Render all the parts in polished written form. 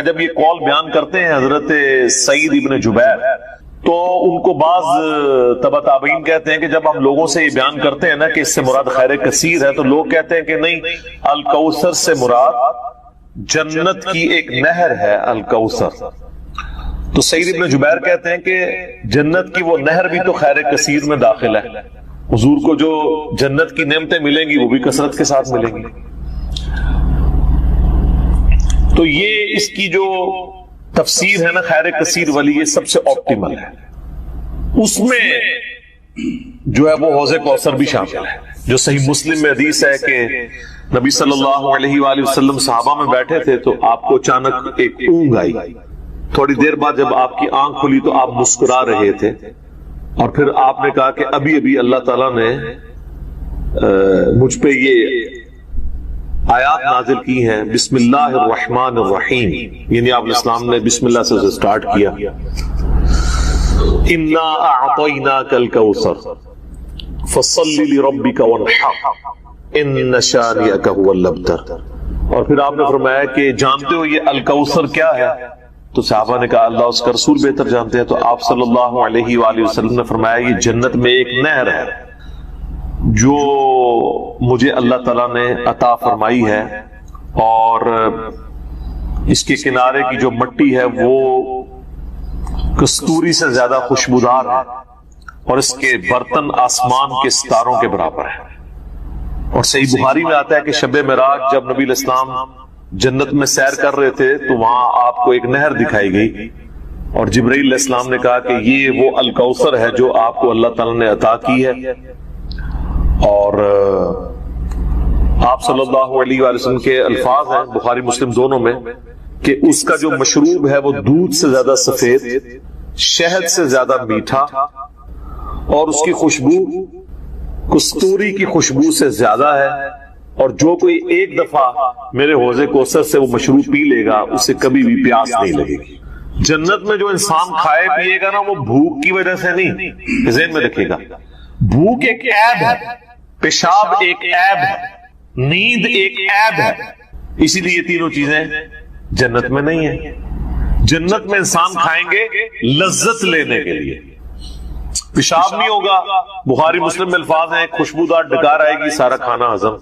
جب یہ قول بیان کرتے ہیں حضرت سعید ابن جبیر تو ان کو بعض تبع تابعین کہتے ہیں کہ جب ہم لوگوں سے یہ بیان کرتے ہیں نا کہ اس سے مراد خیر کثیر ہے تو لوگ کہتے ہیں کہ نہیں، الکوثر سے مراد جنت کی ایک نہر ہے الکوثر۔ تو سعید ابن جبیر کہتے ہیں کہ جنت کی وہ نہر بھی تو خیر کثیر میں داخل ہے، حضور کو جو جنت کی نعمتیں ملیں گی وہ بھی کثرت کے ساتھ ملیں گی۔ تو یہ اس کی جو تفسیر ہے نا خیر کثیر والی، یہ سب سے آپٹیمل ہے۔ اس میں جو ہے وہ حوض کوثر بھی شامل ہے، جو صحیح مسلم میں حدیث ہے کہ نبی صلی اللہ علیہ وآلہ وسلم صحابہ میں بیٹھے تھے تو آپ کو اچانک ایک اونگ آئی، تھوڑی دیر بعد جب آپ کی آنکھ کھلی تو آپ مسکرا رہے تھے، اور پھر آپ نے کہا کہ ابھی ابھی اللہ تعالیٰ نے مجھ پہ یہ آیات نازل کی ہیں، بسم اللہ الرحمن الرحیم، یعنی آپ الاسلام نے بسم اللہ سے سٹارٹ کیا، انا اعطیناک الکوثر فصل لربک وانحر ان شانئک هو الابتر۔ اور پھر آپ نے فرمایا کہ جانتے ہو یہ الکوثر کیا ہے؟ تو صحابہ نے کہا اللہ اس کا رسول بہتر جانتے ہیں۔ تو آپ صلی اللہ علیہ وآلہ وسلم نے فرمایا یہ جنت میں ایک نہر ہے جو مجھے اللہ تعالیٰ نے عطا فرمائی ہے، اور اس کے کنارے کی جو مٹی ہے وہ کستوری سے زیادہ خوشبودار ہے، اور اس کے برتن آسمان کے ستاروں کے برابر ہے۔ اور صحیح بخاری میں آتا ہے کہ شب معراج جب نبی علیہ السلام جنت میں سیر کر رہے تھے تو وہاں آپ کو ایک نہر دکھائی گئی، اور جبرائیل علیہ السلام نے کہا کہ یہ وہ الکوثر ہے جو آپ کو اللہ تعالیٰ نے عطا کی ہے۔ اور آپ صلی اللہ علیہ وآلہ وسلم کے الفاظ ہیں بخاری مسلم دونوں میں کہ اس کا جو مشروب ہے وہ دودھ سے زیادہ سفید، شہد سے زیادہ میٹھا، اور اس کی خوشبو کستوری کی خوشبو سے زیادہ ہے، اور جو کوئی ایک دفعہ میرے حوض کوثر سے وہ مشروب پی لے گا اسے کبھی بھی پیاس نہیں لگے گی۔ جنت میں جو انسان کھائے پیے گا نا وہ بھوک کی وجہ سے نہیں، ذہن میں رکھے گا، بھوک ایک عیب ہے، پیشاب ایک عیب ہے، نیند ایک عیب ہے، اسی لیے یہ تینوں چیزیں جنت میں نہیں ہیں۔ جنت میں انسان کھائیں گے لذت لینے کے لیے، پیشاب نہیں ہوگا، بخاری مسلم میں الفاظ ہیں خوشبودار ڈکار آئے گی، سارا کھانا ہضم۔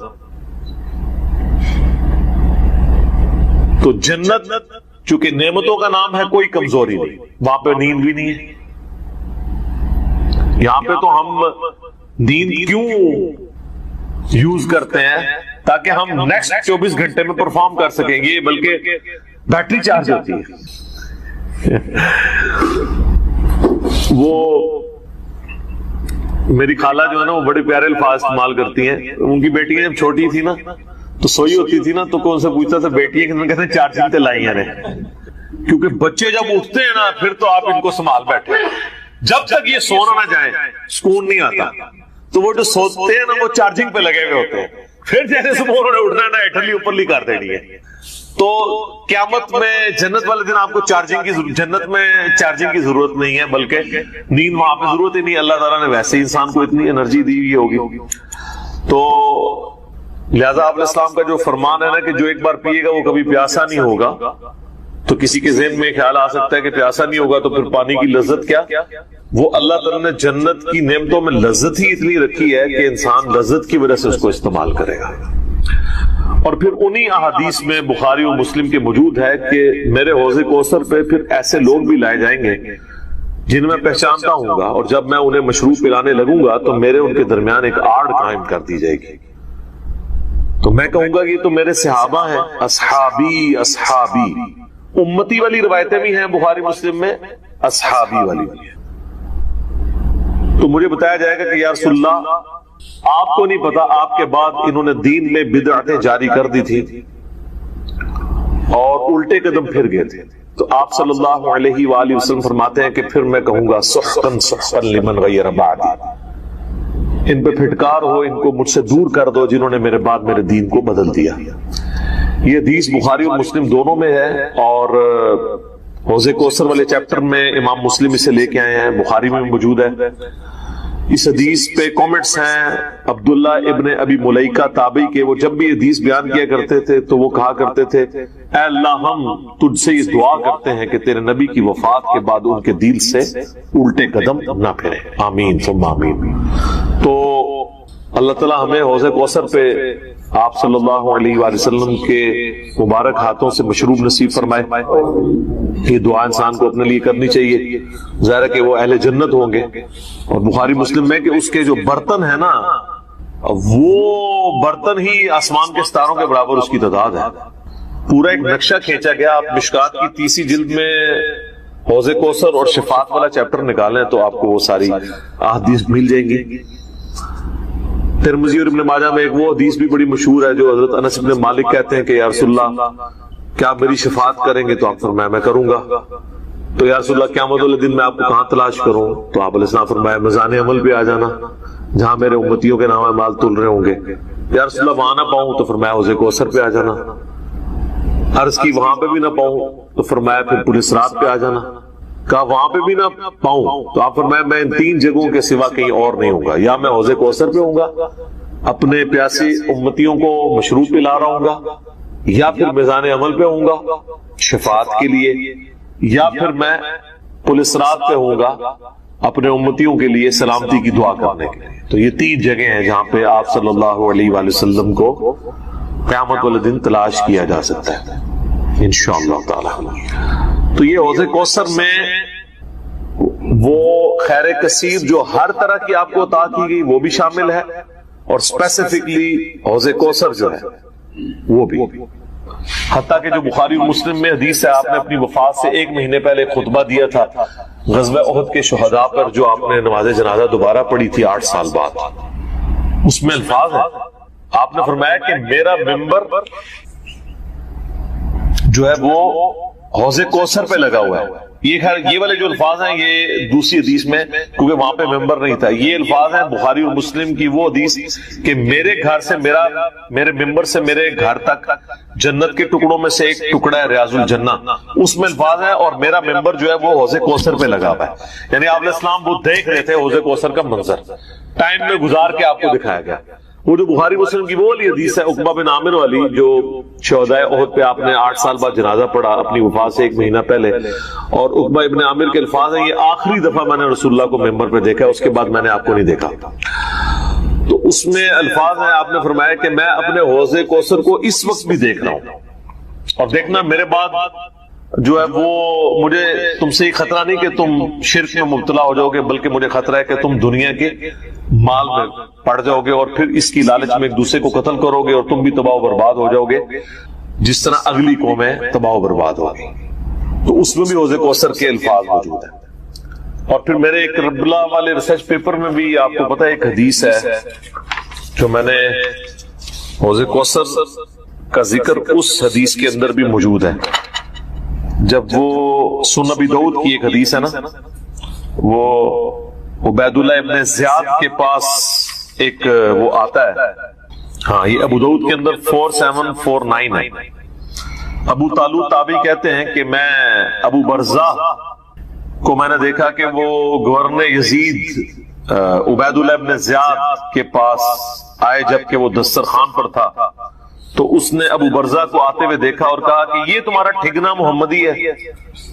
تو جنت چونکہ نعمتوں کا نام ہے کوئی کمزوری نہیں، وہاں پہ نیند بھی نہیں ہے۔ یہاں پہ تو ہم نیند کیوں یوز کرتے ہیں؟ تاکہ ہم نیکسٹ 24 گھنٹے میں پرفارم کر سکیں گے، بلکہ بیٹری چارج ہوتی ہے۔ وہ میری خالہ جو ہے نا وہ بڑے پیارے الفاظ استعمال کرتی ہیں، ان کی بیٹی جب چھوٹی تھی نا تو سوئی ہوتی تھی نا تو کون سے پوچھتا تھا بیٹی ہے کہ کہتے ہیں چارجنگ تے لائی ہیں، کیونکہ بچے جب اٹھتے ہیں نا پھر تو آپ ان کو سنبھال بیٹھے، جب تک یہ سونا نہ جائے سکون نہیں آتا۔ تو وہ جو سوتے ہیں نا وہ چارجنگ پہ لگے ہوئے ہوتے ہیں، پھر جیسے صبح انہوں نے اٹھنا ہے نا اٹھلی اوپرلی کر دینی ہے۔ تو قیامت میں جنت والے دن آپ کو جنت میں چارجنگ کی ضرورت نہیں ہے، بلکہ نیند وہاں پہ ضرورت ہی نہیں، اللہ تعالیٰ نے ویسے ہی انسان کو اتنی انرجی دی ہوئی ہوگی۔ تو لہذا آپ علیہ السلام کا جو فرمان ہے نا کہ جو ایک بار پیے گا وہ کبھی پیاسا نہیں ہوگا، تو کسی کے ذہن میں خیال آ سکتا ہے کہ پیاسا نہیں ہوگا تو پھر پانی کی لذت کیا؟ وہ اللہ تعالیٰ نے جنت کی نعمتوں میں لذت ہی اتنی رکھی ہے کہ انسان لذت کی وجہ سے اس کو استعمال کرے گا۔ اور پھر انہی احادیث میں بخاری و مسلم کے موجود ہے کہ میرے حوض کوثر پہ پھر ایسے لوگ بھی لائے جائیں گے جن میں پہچانتا ہوں گا، اور جب میں انہیں مشروب پلانے لگوں گا تو میرے ان کے درمیان ایک آڑ قائم کر دی جائے گی، تو میں کہوں گا کہ یہ تو میرے صحابہ ہیں، اصحابی اصحابی، امتی والی روایتیں بھی ہیں بخاری مسلم میں، اصحابی والی بھی ہیں۔ تو مجھے بتایا جائے گا کہ یا رسول اللہ آپ کو نہیں پتا آپ کے بعد انہوں نے دین میں بدعتیں جاری کر دی تھی اور الٹے قدم پھر گئے تھے، تو آپ صلی اللہ علیہ وآلہ وسلم فرماتے ہیں کہ پھر میں کہوں گا سحقا سحقا لمن غیر بعدی، ان پہ پھٹکار ہو، ان کو مجھ سے دور کر دو جنہوں نے میرے بعد میرے دین کو بدل دیا۔ یہ حدیث بخاری اور مسلم دونوں میں ہے، اور حوض کوثر والے چیپٹر میں امام مسلم اسے لے کے آئے ہیں، بخاری میں موجود ہے۔ اس حدیث پہ کامنٹس ہیں عبداللہ ابن ابی ملیکہ تابعی کے، وہ جب بھی حدیث بیان کیا کرتے تھے تو وہ کہا کرتے تھے اے اللہ ہم تجھ سے یہ دعا کرتے ہیں کہ تیرے نبی کی وفات کے بعد ان کے دل سے الٹے قدم نہ پھرے، آمین ثم آمین۔ تو اللہ تعالیٰ ہمیں حوض کوثر پہ آپ صلی اللہ علیہ وآلہ وسلم کے مبارک ہاتھوں سے مشروب نصیب فرمائے۔ یہ دعا انسان کو اپنے لیے کرنی چاہیے، ظاہر ہے کہ وہ اہل جنت ہوں گے۔ اور بخاری مسلم میں کہ اس کے جو برتن ہے نا، وہ برتن ہی آسمان کے ستاروں کے برابر اس کی تعداد ہے۔ پورا ایک نقشہ کھینچا گیا۔ آپ مشکات کی 30 جلد میں حوض کوثر اور شفاعت والا چیپٹر نکالیں تو آپ کو وہ ساری احادیث مل جائیں گی۔ ترمذی اور ابن ماجہ میں ایک وہ حدیث بھی بڑی مشہور ہے جو حضرت انس بن مالک کہتے ہیں کہ یا رسول اللہ کیا میری شفاعت کریں گے؟ تو آپ فرمایا میں کروں گا۔ تو یا رسول اللہ قیامت والے دن میں آپ کو کہاں تلاش کروں؟ تو آپ علیہ السلام فرمایا میزان عمل پہ آ جانا جہاں میرے امتیوں کے نام مال تل رہے ہوں گے۔ یا رسول اللہ وہاں نہ پاؤں تو فرمایا حوض کوثر پہ آ جانا۔ عرض کی وہاں پہ بھی نہ پاؤں تو فرمایا پھر پولیس رات پہ آ جانا۔ کہا وہاں پہ بھی نہ پاؤں تو آپ فرمایا میں ان 3 جگہوں کے سوا کہیں اور نہیں ہوں گا، یا میں حوض کوثر پہ ہوں گا اپنے پیاسی امتیوں کو مشروب پلا رہا ہوں گا، یا پھر میزان عمل پہ ہوں گا شفاعت کے لیے، یا پھر میں پولیس رات پہ ہوں گا اپنے امتیوں کے لیے سلامتی کی دعا کرنے کے لیے۔ تو یہ 3 جگہیں ہیں جہاں پہ آپ صلی اللہ علیہ وآلہ وسلم کو قیامت والے دن تلاش کیا جا سکتا ہے انشاءاللہ تعالی۔ تو یہ حوض کوثر میں وہ خیر کثیر جو ہر طرح کی آپ کو عطا کی گئی وہ بھی شامل ہے، اور اسپیسیفکلی حوض کوثر جو ہے وہ بھی، حتیٰ کہ جو بخاری و مسلم میں حدیث ہے، آپ نے اپنی وفات سے 1 مہینے پہلے خطبہ دیا تھا غزوہ احد کے شہداء پر، جو آپ نے نماز جنازہ دوبارہ پڑھی تھی 8 سال بعد۔ اس میں الفاظ ہیں، آپ نے فرمایا کہ میرا ممبر جو ہے وہ حوض کوثر پہ لگا ہوا ہے۔ یہ والے جو الفاظ ہیں یہ دوسری حدیث میں، کیونکہ وہاں پہ ممبر نہیں تھا، یہ الفاظ ہیں بخاری اور مسلم کی وہ حدیث کہ میرے گھر سے میرے ممبر سے میرے گھر تک جنت کے ٹکڑوں میں سے ایک ٹکڑا ہے ریاض الجنہ، اس میں الفاظ ہیں اور میرا ممبر جو ہے وہ حوض کوثر پہ لگا ہوا ہے۔ یعنی آپ علیہ السلام وہ دیکھ رہے تھے حوض کوثر کا منظر، ٹائم میں گزار کے آپ کو دکھایا گیا۔ وہ جو بخاری مسلم کی وہ والی حدیث ہے عقبہ بن عامر والی، جو شہداء احد پہ آپ نے 8 سال بعد جنازہ پڑھا اپنی وفات سے 1 مہینہ پہلے، اور عقبہ ابن عامر کے الفاظ ہیں یہ آخری دفعہ میں نے رسول اللہ کو ممبر پہ دیکھا، اس کے بعد میں نے آپ کو نہیں دیکھا۔ تو اس میں الفاظ ہیں، آپ نے فرمایا کہ میں اپنے حوض کوثر کو اس وقت بھی دیکھ رہا ہوں، اور دیکھنا میرے بعد جو ہے وہ مجھے تم سے خطرہ نہیں کہ تم شرک میں مبتلا ہو جاؤ گے، بلکہ مجھے خطرہ ہے کہ تم دنیا کے مال میں پڑ جاؤ گے اور پھر اس کی لالچ میں ایک دوسرے کو قتل کرو گے، اور تم بھی تباہ و برباد ہو جاؤ گے جس طرح اگلی قومیں تباہ و برباد ہوگی۔ تو اس میں بھی حوض کوثر کے الفاظ موجود ہیں۔ اور پھر میرے ایک ربلا والے ریسرچ پیپر میں بھی آپ کو پتہ ہے ایک حدیث ہے جو میں نے حوض کوثر کا ذکر اس حدیث کے اندر بھی موجود ہے۔ جب وہ سنن ابی داؤد کی ایک حدیث ہے نا، وہ عبید اللہ ابن زیاد کے پاس ایک وہ آتا ہے، ہاں یہ ابو داؤد کے اندر 4749 ہے۔ ابو طالوت تابعی کہتے ہیں کہ میں ابو برزہ کو میں نے دیکھا کہ وہ گورنر یزید عبید اللہ ابن زیاد کے پاس آئے جبکہ وہ دسترخوان پر تھا، تو اس نے ابو برزہ کو آتے ہوئے دیکھا اور کہا کہ یہ تمہارا ٹھگنا محمدی ہے۔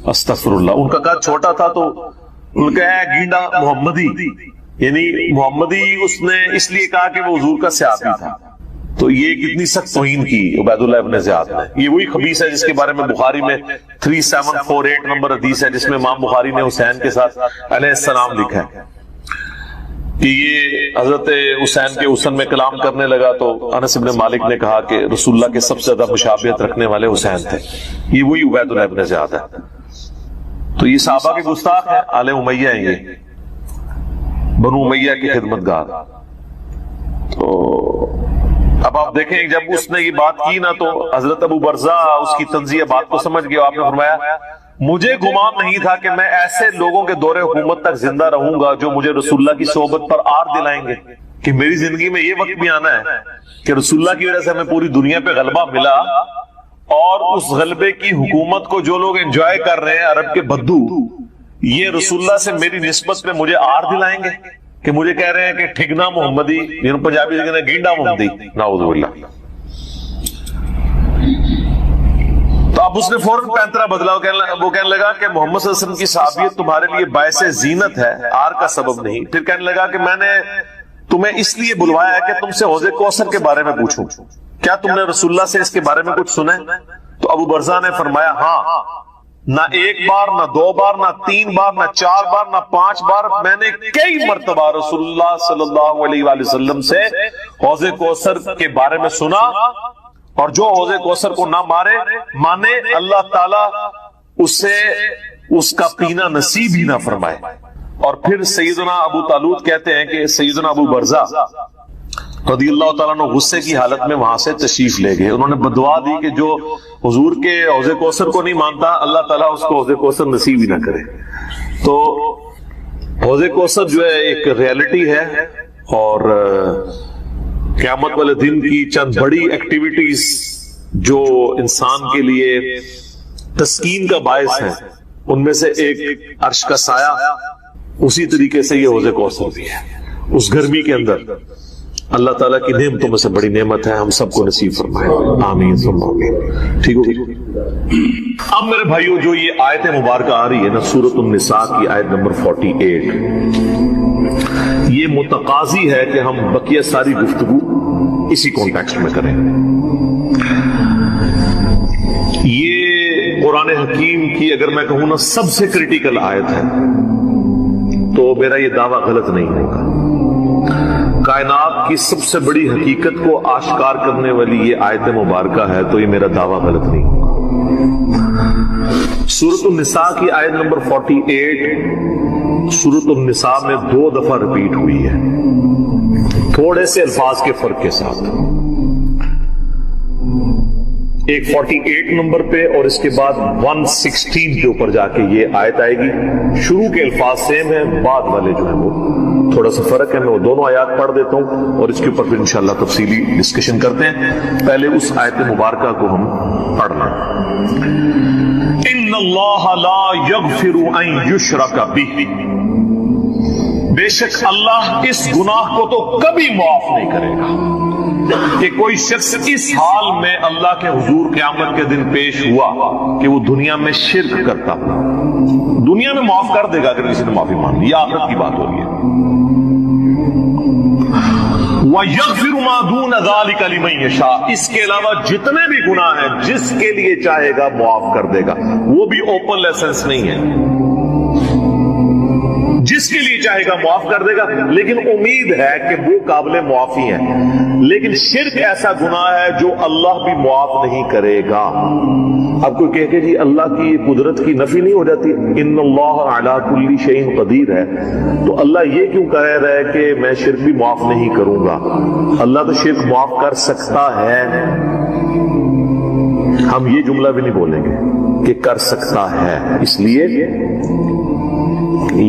استغفر اللہ۔ ان کا قد چھوٹا تھا تو ان کا ہے گینڈا محمدی، یعنی محمدی اس نے اس لیے کہا کہ وہ حضور کا صحابی تھا۔ تو یہ کتنی سخت توہین کی عبید اللہ ابن زیاد نے۔ یہ وہی خبیث ہے جس کے بارے میں بخاری میں 3748 نمبر حدیث ہے، جس میں امام بخاری نے حسین کے ساتھ علیہ السلام لکھا ہے کہ یہ حضرت حسین کے حسن میں کلام کرنے لگا، تو انس بن مالک نے کہا کہ رسول اللہ کے سب سے زیادہ مشابہت رکھنے والے حسین تھے۔ یہ وہی عبید اللہ ابن زیاد ہے۔ تو یہ صحابہ کے گستاخ ہیں، آل امیہ ہیں، یہ بنو امیہ کی خدمت گار۔ تو اب آپ دیکھیں جب اس نے یہ بات کی نا تو حضرت ابو برزہ اس کی تنزیہ بات کو سمجھ گیا۔ آپ نے فرمایا مجھے گمان نہیں تھا کہ میں ایسے لوگوں کے دور حکومت تک زندہ رہوں گا جو مجھے رسول اللہ کی صحبت پر آر دلائیں گے، کہ میری زندگی میں یہ وقت بھی آنا ہے کہ رسول اللہ کی وجہ سے ہمیں پوری دنیا پہ غلبہ ملا، اور اس غلبے کی حکومت کو جو لوگ انجوائے کر رہے ہیں عرب کے بدو، یہ رسول اللہ سے میری نسبت میں مجھے آر دلائیں گے، کہ مجھے کہہ رہے ہیں کہ ٹھگنا محمدی، جنہوں پنجابی سے کہتے ہیں گینڈا محمدی، نعوذ باللہ۔ تو اب اس نے فوراً پینترا بدلا، وہ کہنے لگا کہ محمد صلی اللہ علیہ وسلم کی صحابیت تمہارے لیے باعث زینت ہے، آر کا سبب نہیں۔ پھر کہنے لگا کہ میں نے تمہیں اس لیے بلوایا ہے کہ تم سے حوض کوثر کے بارے میں پوچھوں، کیا تم نے رسول اللہ سے اس کے بارے میں کچھ سنا ہے؟ تو ابو برزہ نے فرمایا ہاں، نہ ایک بار، نہ دو بار، نہ تین بار، نہ چار بار، نہ پانچ بار، میں نے کئی مرتبہ رسول اللہ صلی اللہ علیہ وآلہ وسلم سے حوض کوثر کے بارے میں سنا، اور جو حوض کوثر کو نہ مانے اللہ تعالیٰ اسے اس کا پینا نصیب ہی نہ فرمائے۔ اور پھر سیدنا ابو طالوت کہتے ہیں کہ سیدنا ابو برزہ رضی اللہ تعالیٰ عنہ غصے کی حالت میں وہاں سے تشریف لے گئے، انہوں نے بدعا دی کہ جو حضور کے حوض کوثر کو نہیں مانتا اللہ تعالیٰ اس کو حوض کوثر نصیب ہی نہ کرے۔ تو حوض کوثر جو ہے ایک ریالٹی ہے، اور قیامت والے دن کی چند بڑی ایکٹیویٹیز جو انسان کے لیے تسکین کا باعث ہے، ان میں سے ایک عرش کا سایہ، اسی طریقے سے یہ حوض کوثر بھی ہے۔ اس گرمی کے اندر اللہ تعالیٰ کی نعمتوں میں سے بڑی نعمت ہے، ہم سب کو نصیب فرمائے، آمین ثم آمین۔ ٹھیک ہوگی؟ اب میرے بھائیو جو یہ آیت مبارکہ آ رہی ہے نا، سورۃ النساء کی آیت نمبر 48، یہ متقاضی ہے کہ ہم بقیہ ساری گفتگو اسی کانٹیکسٹ میں کریں۔ یہ قرآن حکیم کی اگر میں کہوں نا سب سے کریٹیکل آیت ہے، تو میرا یہ دعویٰ غلط نہیں ہوگا۔ کائنات کی سب سے بڑی حقیقت کو آشکار کرنے والی یہ آیت مبارکہ ہے، تو یہ میرا دعویٰ غلط نہیں ہوگا۔ سورۃ النساء کی آیت نمبر 48 سورۃ النساء میں 2 دفعہ ریپیٹ ہوئی ہے، تھوڑے سے الفاظ کے فرق کے ساتھ، ایک 48 نمبر پہ اور اس کے بعد 116 کے اوپر جا کے یہ آیت آئے گی۔ شروع کے الفاظ سیم ہیں، بعد والے جو ہیں وہ تھوڑا سا فرق ہے۔ میں وہ دونوں آیات پڑھ دیتا ہوں اور اس کے اوپر پھر انشاءاللہ تفصیلی ڈسکشن کرتے ہیں۔ پہلے اس آیت مبارکہ کو ہم پڑھنا۔ ان اللہ لا یغفر ان یشرک بہ، بے شک اللہ اس گناہ کو تو کبھی معاف نہیں کرے گا کہ کوئی شخص اس حال میں اللہ کے حضور قیامت کے دن پیش ہوا کہ وہ دنیا میں شرک کرتا ہوا۔ دنیا میں معاف کر دے گا اگر کسی نے معافی مان لی، یہ آخرت کی بات ہو رہی ہے۔ وَيَغْفِرُ مَا دُونَ ذَلِكَ لِمَن يَشَاءُ، اس کے علاوہ جتنے بھی گناہ ہیں جس کے لیے چاہے گا معاف کر دے گا، وہ بھی اوپن لائسنس نہیں ہے، جس کے لیے چاہے گا معاف کر دے گا، لیکن امید ہے کہ وہ قابل معافی ہیں۔ لیکن شرک ایسا گناہ ہے جو اللہ بھی معاف نہیں کرے گا۔ اب کوئی کہے کہ جی اللہ کی قدرت کی نفی نہیں ہو جاتی، ان اللہ علی کل شیء قدیر ہے، تو اللہ یہ کیوں کہہ رہا ہے کہ میں شرک بھی معاف نہیں کروں گا؟ اللہ تو شرک معاف کر سکتا ہے، ہم یہ جملہ بھی نہیں بولیں گے کہ کر سکتا ہے، اس لیے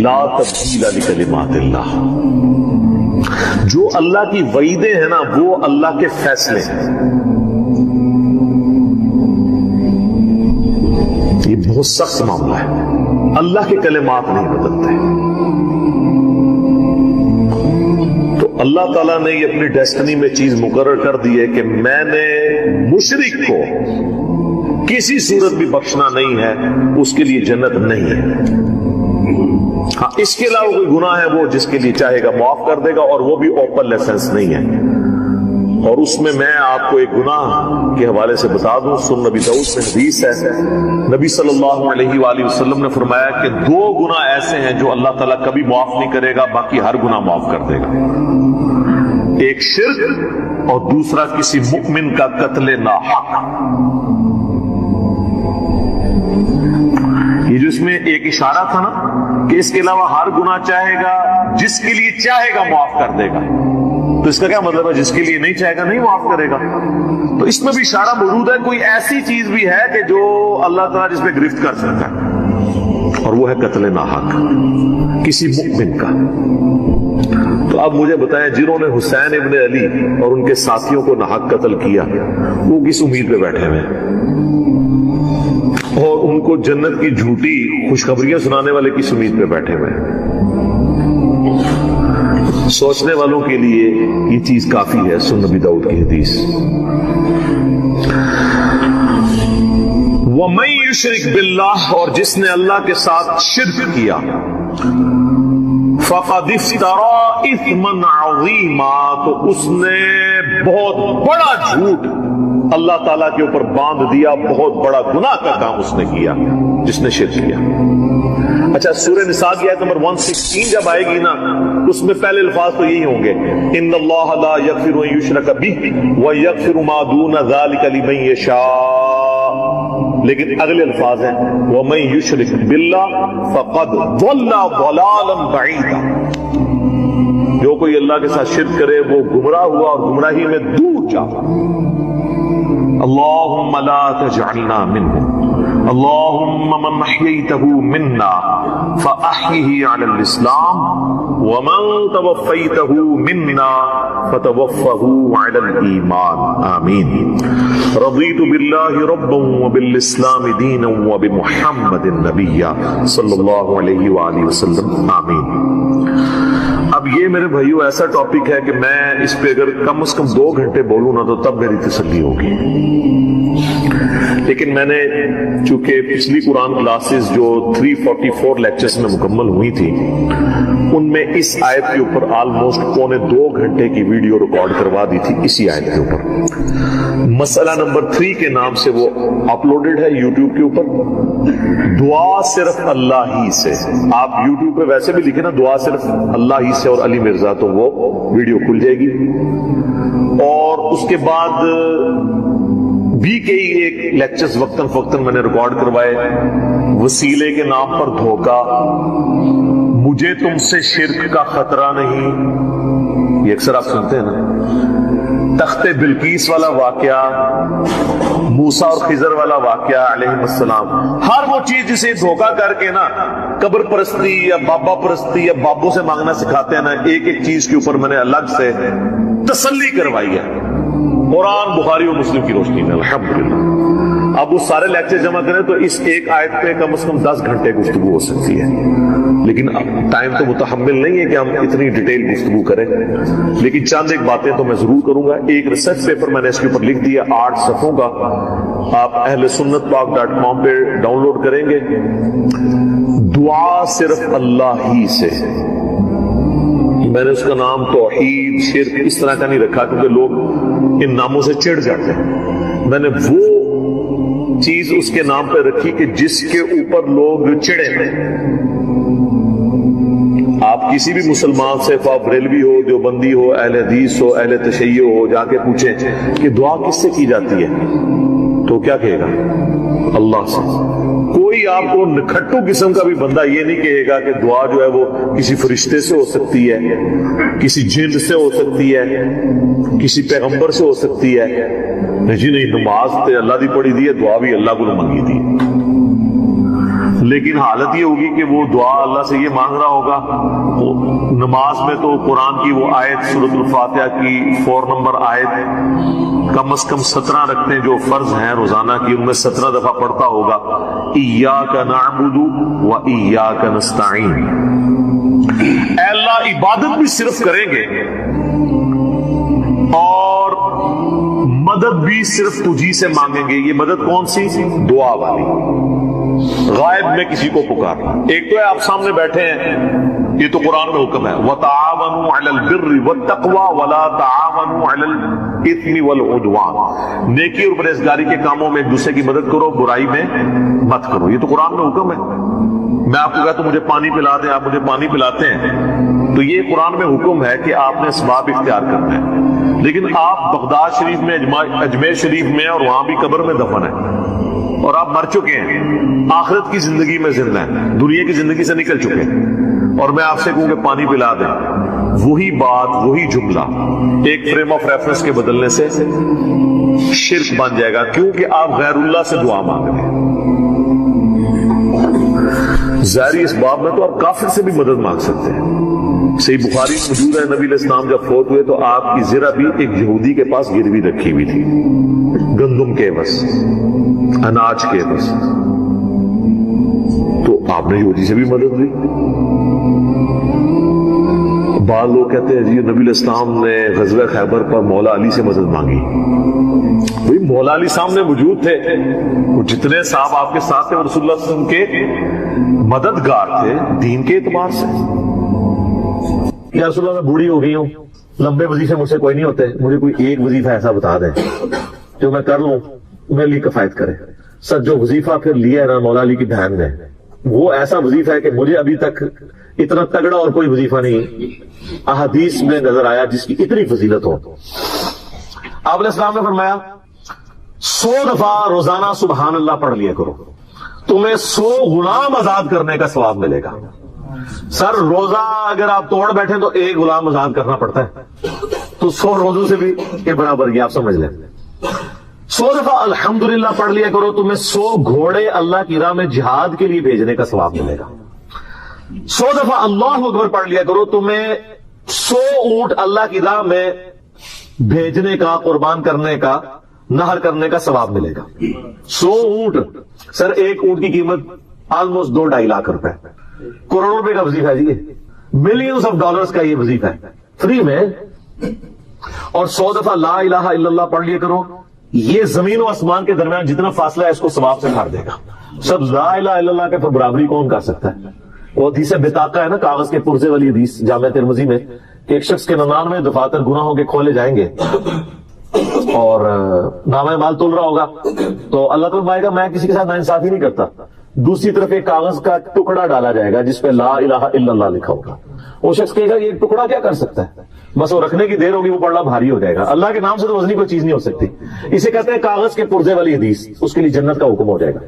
لا تبدیل لکلمات اللہ، جو اللہ کی وعیدیں ہیں نا وہ اللہ کے فیصلے ہیں۔ یہ بہت سخت معاملہ ہے، اللہ کے کلمات نہیں بدلتے۔ تو اللہ تعالیٰ نے یہ اپنی ڈیسٹنی میں چیز مقرر کر دی ہے کہ میں نے مشرک کو کسی صورت بھی بخشنا نہیں ہے، اس کے لیے جنت نہیں ہے۔ ہاں اس کے علاوہ کوئی گناہ ہے وہ جس کے لیے چاہے گا معاف کر دے گا، اور وہ بھی اوپن لائسنس نہیں ہے۔ اور اس میں آپ کو ایک گناہ کے حوالے سے بتا دوں، سن نبی داؤد میں حدیث ہے، نبی صلی اللہ علیہ وآلہ وسلم نے فرمایا کہ 2 گناہ ایسے ہیں جو اللہ تعالیٰ کبھی معاف نہیں کرے گا، باقی ہر گناہ معاف کر دے گا۔ ایک شرک اور دوسرا کسی مؤمن کا قتل ناحق۔ یہ جو اس میں ایک اشارہ تھا نا کہ اس کے علاوہ ہر گناہ چاہے گا، جس کے لیے چاہے گا معاف کر دے گا، تو اس کا کیا مطلب ہے؟ جس کے لیے نہیں چاہے گا نہیں معاف کرے گا۔ تو اس میں بھی اشارہ موجود ہے، کوئی ایسی چیز بھی ہے کہ جو اللہ تعالیٰ جس پہ گرفت کر سکتا ہے، اور وہ ہے قتل ناحق کسی مؤمن کا۔ تو اب مجھے بتائیں، جنہوں نے حسین ابن علی اور ان کے ساتھیوں کو ناحق قتل کیا، وہ کس امید پہ بیٹھے ہوئے ہیں؟ اور ان کو جنت کی جھوٹی خوشخبریاں سنانے والے کس امید پہ بیٹھے ہوئے ہیں؟ سوچنے والوں کے لیے یہ چیز کافی ہے۔ سن نبی داؤد کی حدیث، وَمَن يُشْرِكْ بِاللَّهِ، اور جس نے اللہ کے ساتھ شرک کیا، فَقَدِ افْتَرَىٰ إِثْمًا عَظِيمًا، تو اس نے بہت بڑا جھوٹ اللہ تعالیٰ کے اوپر باندھ دیا، بہت بڑا گناہ کا کام اس نے کیا جس نے شرک کیا۔ اچھا، سورہ نساء کی آیت نمبر 116 جب آئے گی نا، اس میں پہلے الفاظ تو یہی ہوں گے، ان اللہ لا یغفر ان یشرک بہ ویغفر ما دون ذلک لمن یشاء، لیکن اگلے الفاظ ہیں ومن یشرک باللہ فقد ضل ضلالا بعیدا، جو کوئی اللہ کے ساتھ شرک کرے وہ گمراہ ہوا اور گمراہی میں دور جا۔ اللہم لا تجعلنا منهم، اللهم من احييته منا فاحيه على الاسلام ومن توفيته منا فتوفه على الايمان، آمین۔ رضيت بالله ربا وبالاسلام دينا وبمحمد نبيا صلی اللہ علیہ وآلہ وسلم، آمین۔ اب یہ میرے بھائیو ایسا ٹاپک ہے کہ میں اس پہ اگر کم از کم 2 گھنٹے بولوں نا تو تب میری تسلی ہوگی، لیکن میں نے چونکہ پچھلی قرآن کلاسز جو 344 لیکچرز میں مکمل ہوئی تھی، ان میں اس آیت کے اوپر آلموسٹ 1.25 گھنٹے کی ویڈیو ریکارڈ کروا دی تھی اسی آیت کے اوپر۔ مسئلہ نمبر 3 کے نام سے وہ اپلوڈڈ ہے یوٹیوب کے اوپر، دعا صرف اللہ ہی سے۔ آپ یوٹیوب پہ ویسے بھی لکھیں نا دعا صرف اللہ ہی سے اور علی مرزا، تو وہ ویڈیو کھل جائے گی۔ اور اس کے بعد بھی کئی ایک لیکچرز وقتاً فوقتاً میں نے ریکارڈ کروائے، وسیلے کے نام پر دھوکہ، مجھے تم سے شرک کا خطرہ نہیں، یہ اکثر آپ سنتے ہیں نا، تخت بلقیس والا واقعہ، موسیٰ اور خضر والا واقعہ علیہ السلام، ہر وہ چیز جسے دھوکہ کر کے نا قبر پرستی یا بابا پرستی یا بابوں سے مانگنا سکھاتے ہیں نا، ایک ایک چیز کے اوپر میں نے الگ سے تسلی کروائی ہے قرآن، بخاری اور مسلم کی روشنی میں، الحمدللہ۔ اب وہ سارے لیکچر جمع کریں تو اس ایک آیت پہ کم از کم 10 گھنٹے گفتگو ہو سکتی ہے، لیکن اب ٹائم تو متحمل نہیں ہے کہ ہم اتنی ڈیٹیل گفتگو کریں، لیکن چند ایک باتیں تو میں ضرور کروں گا۔ ایک ریسرچ پیپر میں نے اس کے اوپر لکھ دیا 8 صفحوں کا، آپ اہل سنت پاک.com پہ ڈاؤن لوڈ کریں گے۔ دعا صرف اللہ ہی سے، میں نے اس کا نام توحید شرک اس طرح کا نہیں رکھا کیونکہ لوگ ان ناموں سے چڑ جاتے ہیں، میں نے وہ چیز اس کے نام پہ رکھی کہ جس کے اوپر لوگ چڑے ہیں۔ آپ کسی بھی مسلمان سے، خواہ بریلوی ہو، دیوبندی ہو، اہل حدیث ہو، اہل تشیع ہو، جا کے پوچھیں کہ دعا کس سے کی جاتی ہے تو کیا کہے گا؟ اللہ سے۔ کوئی آپ کو نکھٹو قسم کا بھی بندہ یہ نہیں کہے گا کہ دعا جو ہے وہ کسی فرشتے سے ہو سکتی ہے، کسی جن سے ہو سکتی ہے، کسی پیغمبر سے ہو سکتی ہے۔ جی نہیں، نماز تے اللہ دی پڑھی دی ہے، دعا بھی اللہ کو مانگی دی، لیکن حالت یہ ہوگی کہ وہ دعا اللہ سے یہ مانگ رہا ہوگا۔ نماز میں تو قرآن کی وہ آیت سورۃ الفاتحہ کی 4 نمبر آیت کم از کم 17 رکھتے ہیں جو فرض ہیں روزانہ کی، ان میں 17 دفعہ پڑھتا ہوگا ایاک نعبد و ایاک نستعین، اے اللہ عبادت بھی صرف کریں گے اور مدد بھی صرف تجھی سے مانگیں گے۔ یہ مدد کون سی؟ دعا والی، غائب میں کسی کو پکارنا۔ ایک تو ہے آپ سامنے بیٹھے ہیں، یہ تو قرآن میں حکم ہے وَتَعَاوَنُوا عَلَى الْبِرِّ وَالتَّقْوَى وَلَا تَعَاوَنُوا عَلَى الْإِثْمِ وَالْعُدْوَانِ، نیکی اور پرہیزگاری کے کاموں میں ایک دوسرے کی مدد کرو، برائی میں مت کرو، یہ تو قرآن میں حکم ہے۔ میں آپ کو کہتا ہوں مجھے پانی پلا دیں، آپ مجھے پانی پلاتے ہیں، تو یہ قرآن میں حکم ہے کہ آپ نے اسباب اختیار کرنا ہے، لیکن آپ بغداد شریف میں، اجمیر شریف میں، اور وہاں بھی قبر میں دفن ہیں اور آپ مر چکے ہیں، آخرت کی زندگی میں زندہ ہیں، دنیا کی زندگی سے نکل چکے ہیں، اور میں آپ سے کہوں کہ پانی پلا دیں، وہی بات، وہی جملہ ایک فریم آف ریفرنس کے بدلنے سے شرک بن جائے گا، کیونکہ آپ غیر اللہ سے دعا مانگ رہے ہیں۔ ظاہری اس باب میں تو آپ کافر سے بھی مدد مانگ سکتے ہیں۔ صحیح بخاری میں موجود ہے، نبی علیہ السلام جب فوت ہوئے تو آپ کی ذرا بھی ایک یہودی کے پاس گروی رکھی ہوئی تھی، گندم کے بس، اناج کے بس، تو آپ نے یہودی سے بھی مدد لی۔ بعض لوگ کہتے ہیں جی نبی علیہ السلام نے غزوہ خیبر پر مولا علی سے مدد مانگی. بھئی مولا علی سامنے موجود تھے, وہ جتنے صاحب آپ کے ساتھ تھے رسول اللہ صلی اللہ علیہ وسلم کے مددگار تھے دین کے اعتبار سے. یا رسول اللہ میں بوڑھی ہو گئی ہوں, لمبے وظیفے مجھ سے کوئی نہیں ہوتے, مجھے کوئی ایک وظیفہ ایسا بتا دیں جو میں کر لوں میرے لیے کفایت کرے. سر جو وظیفہ پھر لیا ہے نا مولا علی کی بہن نے, وہ ایسا وظیفہ ہے کہ مجھے ابھی تک اتنا تگڑا اور کوئی وظیفہ نہیں احادیث میں نظر آیا جس کی اتنی فضیلت ہو. آپ علیہ السلام نے فرمایا 100 دفعہ روزانہ سبحان اللہ پڑھ لیا کرو, تمہیں 100 غلام آزاد کرنے کا ثواب ملے گا. سر روزہ اگر آپ توڑ بیٹھیں تو ایک غلام آزاد کرنا پڑتا ہے, تو 100 روزوں سے بھی کے برابر یہ آپ سمجھ لیں. 100 دفعہ الحمدللہ پڑھ لیا کرو, تمہیں 100 گھوڑے اللہ کی راہ میں جہاد کے لیے بھیجنے کا ثواب ملے گا. 100 دفعہ اللہ اکبر پڑھ لیا کرو, تمہیں 100 اونٹ اللہ کی راہ میں بھیجنے کا, قربان کرنے کا, نہر کرنے کا ثواب ملے گا. 100 اونٹ, سر ایک اونٹ کی قیمت آلموسٹ 2-2.5 لاکھ روپے, کروڑوں روپے کا وظیفہ ہے جی, ملینز آف ڈالرز کا یہ وظیفہ ہے فری میں. اور 100 دفعہ لا الہ الا اللہ پڑھ لیا کرو, یہ زمین و آسمان کے درمیان جتنا فاصلہ ہے اس کو ثواب سے بھر دے گا. سب لا الہ الا اللہ کے پھر برابری کون کر سکتا ہے؟ وہ حدیث بطاقہ ہے نا, کاغذ کے پرزے والی حدیث جامع ترمذی میں, کہ ایک شخص کے 99 دفاتر گناہوں کے کھولے جائیں گے اور نامہ مال تول رہا ہوگا تو اللہ تعالیٰ فرمائے گا میں کسی کے ساتھ ناانصافی نہیں کرتا. دوسری طرف ایک کاغذ کا ٹکڑا ڈالا جائے گا جس پہ لا الہ الا اللہ لکھا ہوگا. وہ شخص کہے گا یہ ٹکڑا کیا کر سکتا ہے, بس وہ رکھنے کی دیر ہوگی, وہ پڑھنا بھاری ہو جائے گا. اللہ کے نام سے تو وزنی کوئی چیز نہیں ہو سکتی. اسے کہتے ہیں کاغذ کے پرزے والی حدیث, اس کے لیے جنت کا حکم ہو جائے گا.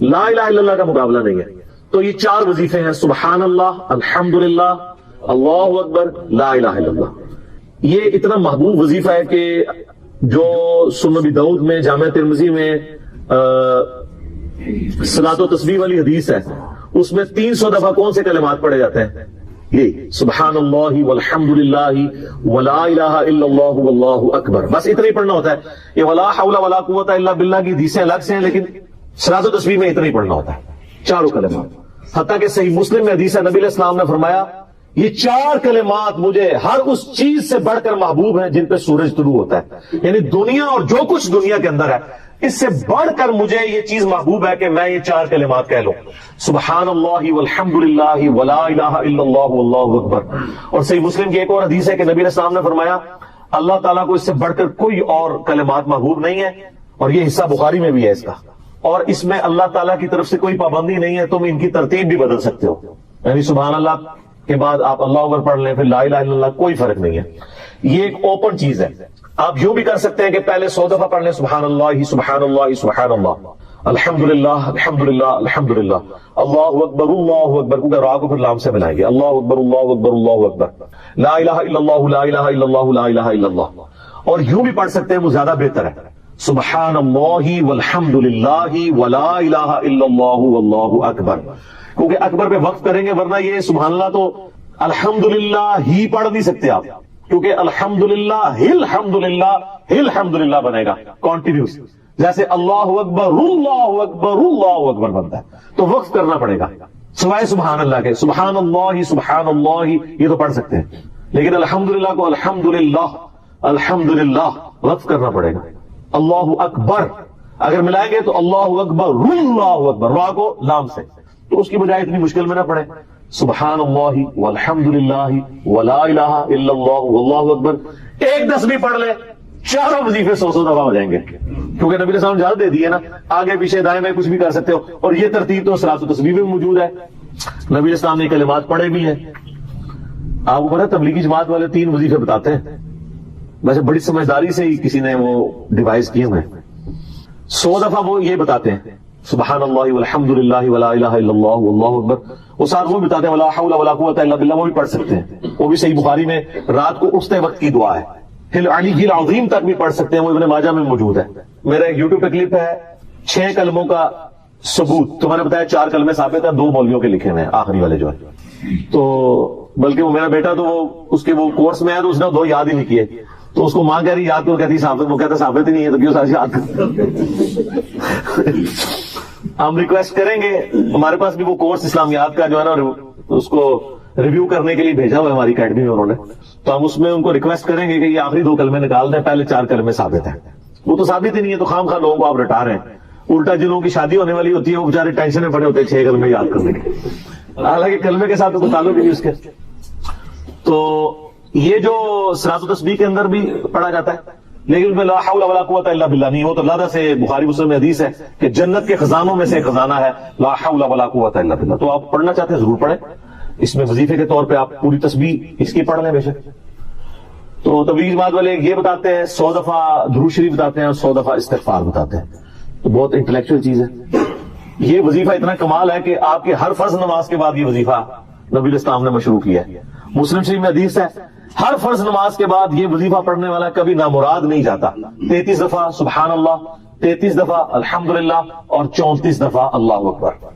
لا الہ الا اللہ کا مقابلہ نہیں ہے. تو یہ 4 وظیفے ہیں, سبحان اللہ, الحمدللہ, اللہ اکبر, لا الہ الا اللہ. یہ اتنا محبوب وظیفہ ہے کہ جو سنن ابی داؤد میں, جامع ترمذی میں صلاۃ و تسبیح والی حدیث ہے, اس میں 300 دفعہ کون سے کلمات پڑھے جاتے ہیں؟ یہ سبحان اللہ والحمدللہ ولا الہ الا اللہ واللہ اکبر, بس اتنا ہی پڑھنا ہوتا ہے. یہ ولا حول ولا قوت الا باللہ کی حدیثیں الگ سے ہیں, لیکن صلاۃ و تسبیح میں اتنا ہی پڑھنا ہوتا ہے, 4 کلمات. حتیٰ کہ صحیح مسلم میں حدیث ہے, نبی علیہ السلام نے فرمایا یہ 4 کلمات مجھے ہر اس چیز سے بڑھ کر محبوب ہیں جن پہ سورج طلوع ہوتا ہے. یعنی دنیا اور جو کچھ دنیا کے اندر ہے اس سے بڑھ کر مجھے یہ چیز محبوب ہے کہ میں یہ 4 کلمات کہہ لوں, سبحان اللہ والحمدللہ ولا الہ الا اللہ واللہ اکبر. اور صحیح مسلم کی ایک اور حدیث ہے کہ نبی علیہ السلام نے فرمایا اللہ تعالیٰ کو اس سے بڑھ کر کوئی اور کلمات محبوب نہیں ہے, اور یہ حصہ بخاری میں بھی ہے اس کا, اور اس میں اللہ تعالیٰ کی طرف سے کوئی پابندی نہیں ہے, تم ان کی ترتیب بھی بدل سکتے ہو. یعنی سبحان اللہ کے بعد آپ اللہ اکبر پڑھ لیں, پھر لا الہ الا اللہ, کوئی فرق نہیں ہے. یہ ایک اوپن چیز ہے. آپ یوں بھی کر سکتے ہیں کہ پہلے 100 دفعہ پڑھ لیں سبحان اللہ سبحان اللہ سبحان اللہ, الحمدللہ الحمدللہ الحمدللہ, اللہ اکبر اللہ اکبر, کیونکہ را کو پھر لام سے ملائیں گے, اللہ اکبر اللہ اکبر اللہ اکبر, لا الہ الا اللہ لا الہ الا اللہ لا الہ الا اللہ. اور یوں بھی پڑھ سکتے ہیں, وہ زیادہ بہتر ہے, سبحان اللہ والحمدللہ ولا الہ الا اللہ واللہ اکبر, کیونکہ اکبر پہ وقف کریں گے, ورنہ یہ سبحان اللہ تو الحمدللہ ہی پڑھ نہیں سکتے آپ, کیونکہ الحمدللہ الحمدللہ الحمدللہ بنے گا کانٹینیوس, جیسے اللہ اکبر اللہ اکبر اللہ اکبر بنتا ہے, تو وقف کرنا پڑے گا. سوائے سبحان اللہ کے, سبحان اللہ یہ تو پڑھ سکتے ہیں, لیکن الحمدللہ کو الحمدللہ الحمدللہ وقف کرنا پڑے گا. اللہ اکبر اگر ملائیں گے تو اللہ اکبر اللہ اکبر, را کو لام سے, تو اس کی بجائے اتنی مشکل میں نہ پڑے, سبحان اللہ والحمدللہ ولا الہ الا اللہ واللہ اکبر. 1 تسبیح پڑھ لے, 4 وظیفے 100 دفعہ ہو جائیں گے, کیونکہ نبی علیہ السلام اجازت دے دی ہے نا, آگے پیچھے دائیں میں کچھ بھی کر سکتے ہو. اور یہ ترتیب تو صلاۃ و تسبیح میں موجود ہے, نبی علیہ السلام نے کلمات پڑھے بھی ہیں. آپ کو پتا تبلیغی جماعت والے 3 وظیفے بتاتے ہیں, ویسے بڑی سمجھداری سے ہی کسی نے وہ ڈیوائس کیے ہوئے. 100 دفعہ وہ یہ بتاتے ہیں سبحان اللہ والحمدللہ ولا الہ الا اللہ واللہ اکبر, وہ ساتھ وہ بتاتے ہیں ولا حول ولا قوت الا باللہ, وہ بھی پڑھ سکتے ہیں, وہ بھی صحیح بخاری میں رات کو اٹھتے وقت کی دعا ہے. العلی العظیم تک بھی پڑھ سکتے ہیں, وہ ابن ماجہ میں موجود ہے. میرا ایک یوٹیوب پہ کلپ ہے 6 کلموں کا ثبوت, تو میں نے بتایا 4 کلمے ثابت ہیں, 2 مولویوں کے لکھے ہوئے ہیں, آخری والے جو ہے. تو بلکہ وہ میرا بیٹا تو اس کے وہ کورس میں ہے, تو اس نے 2 یاد ہی نہیں کیے, تو اس کو ماں کہہ رہی یاد تو کہتی ثابت, وہ کہتا ثابت ہی نہیں ہے تو کیوں ساری یاد کر. ہم ریکویسٹ کریں گے, ہمارے پاس بھی وہ کورس اسلامیات کا جو ہے نا, اس کو ریویو کرنے کے لیے بھیجا ہوا ہے ہماری اکیڈمی میں انہوں نے، تو ہم اس میں ان کو ریکویسٹ کریں گے کہ یہ آخری 2 کلمے نکال دیں، پہلے 4 کلمے ثابت ہیں. وہ تو ثابت ہی نہیں ہے، تو خام خواہ لوگوں کو آپ رٹا رہے ہیں. الٹا جن لوگوں کی شادی ہونے والی ہوتی ہے وہ بیچارے ٹینشن میں پڑے ہوتے ہیں 6 کلمے یاد کرنے کے، حالانکہ کلمے کے ساتھ تو تعلق ہی نہیں اس کے. تو یہ جو صراط و تسبیح کے اندر بھی پڑھا جاتا ہے، لیکن لا حول ولا قوت الا باللہ نہیں. وہ تو اللہ سے بخاری مسلم میں حدیث ہے کہ جنت کے خزانوں میں سے ایک خزانہ ہے لا حول ولا قوت الا باللہ. تو آپ پڑھنا چاہتے ہیں ضرور پڑھیں. اس میں وظیفے کے طور پہ آپ پوری تسبیح اس کی پڑھ لیں بے شک. تو تبلیغ جماعت والے یہ بتاتے ہیں 100 دفعہ درود شریف بتاتے ہیں اور 100 دفعہ استغفار بتاتے ہیں. تو بہت انٹلیکچوئل چیز ہے. یہ وظیفہ اتنا کمال ہے کہ آپ کے ہر فرض نماز کے بعد یہ وظیفہ نبی علیہ السلام نے مشروع کیا ہے. مسلم شریف میں حدیث ہے ہر فرض نماز کے بعد یہ وظیفہ پڑھنے والا کبھی نامراد نہیں جاتا. 33 دفعہ سبحان اللہ، 33 دفعہ الحمدللہ اور 34 دفعہ اللہ اکبر.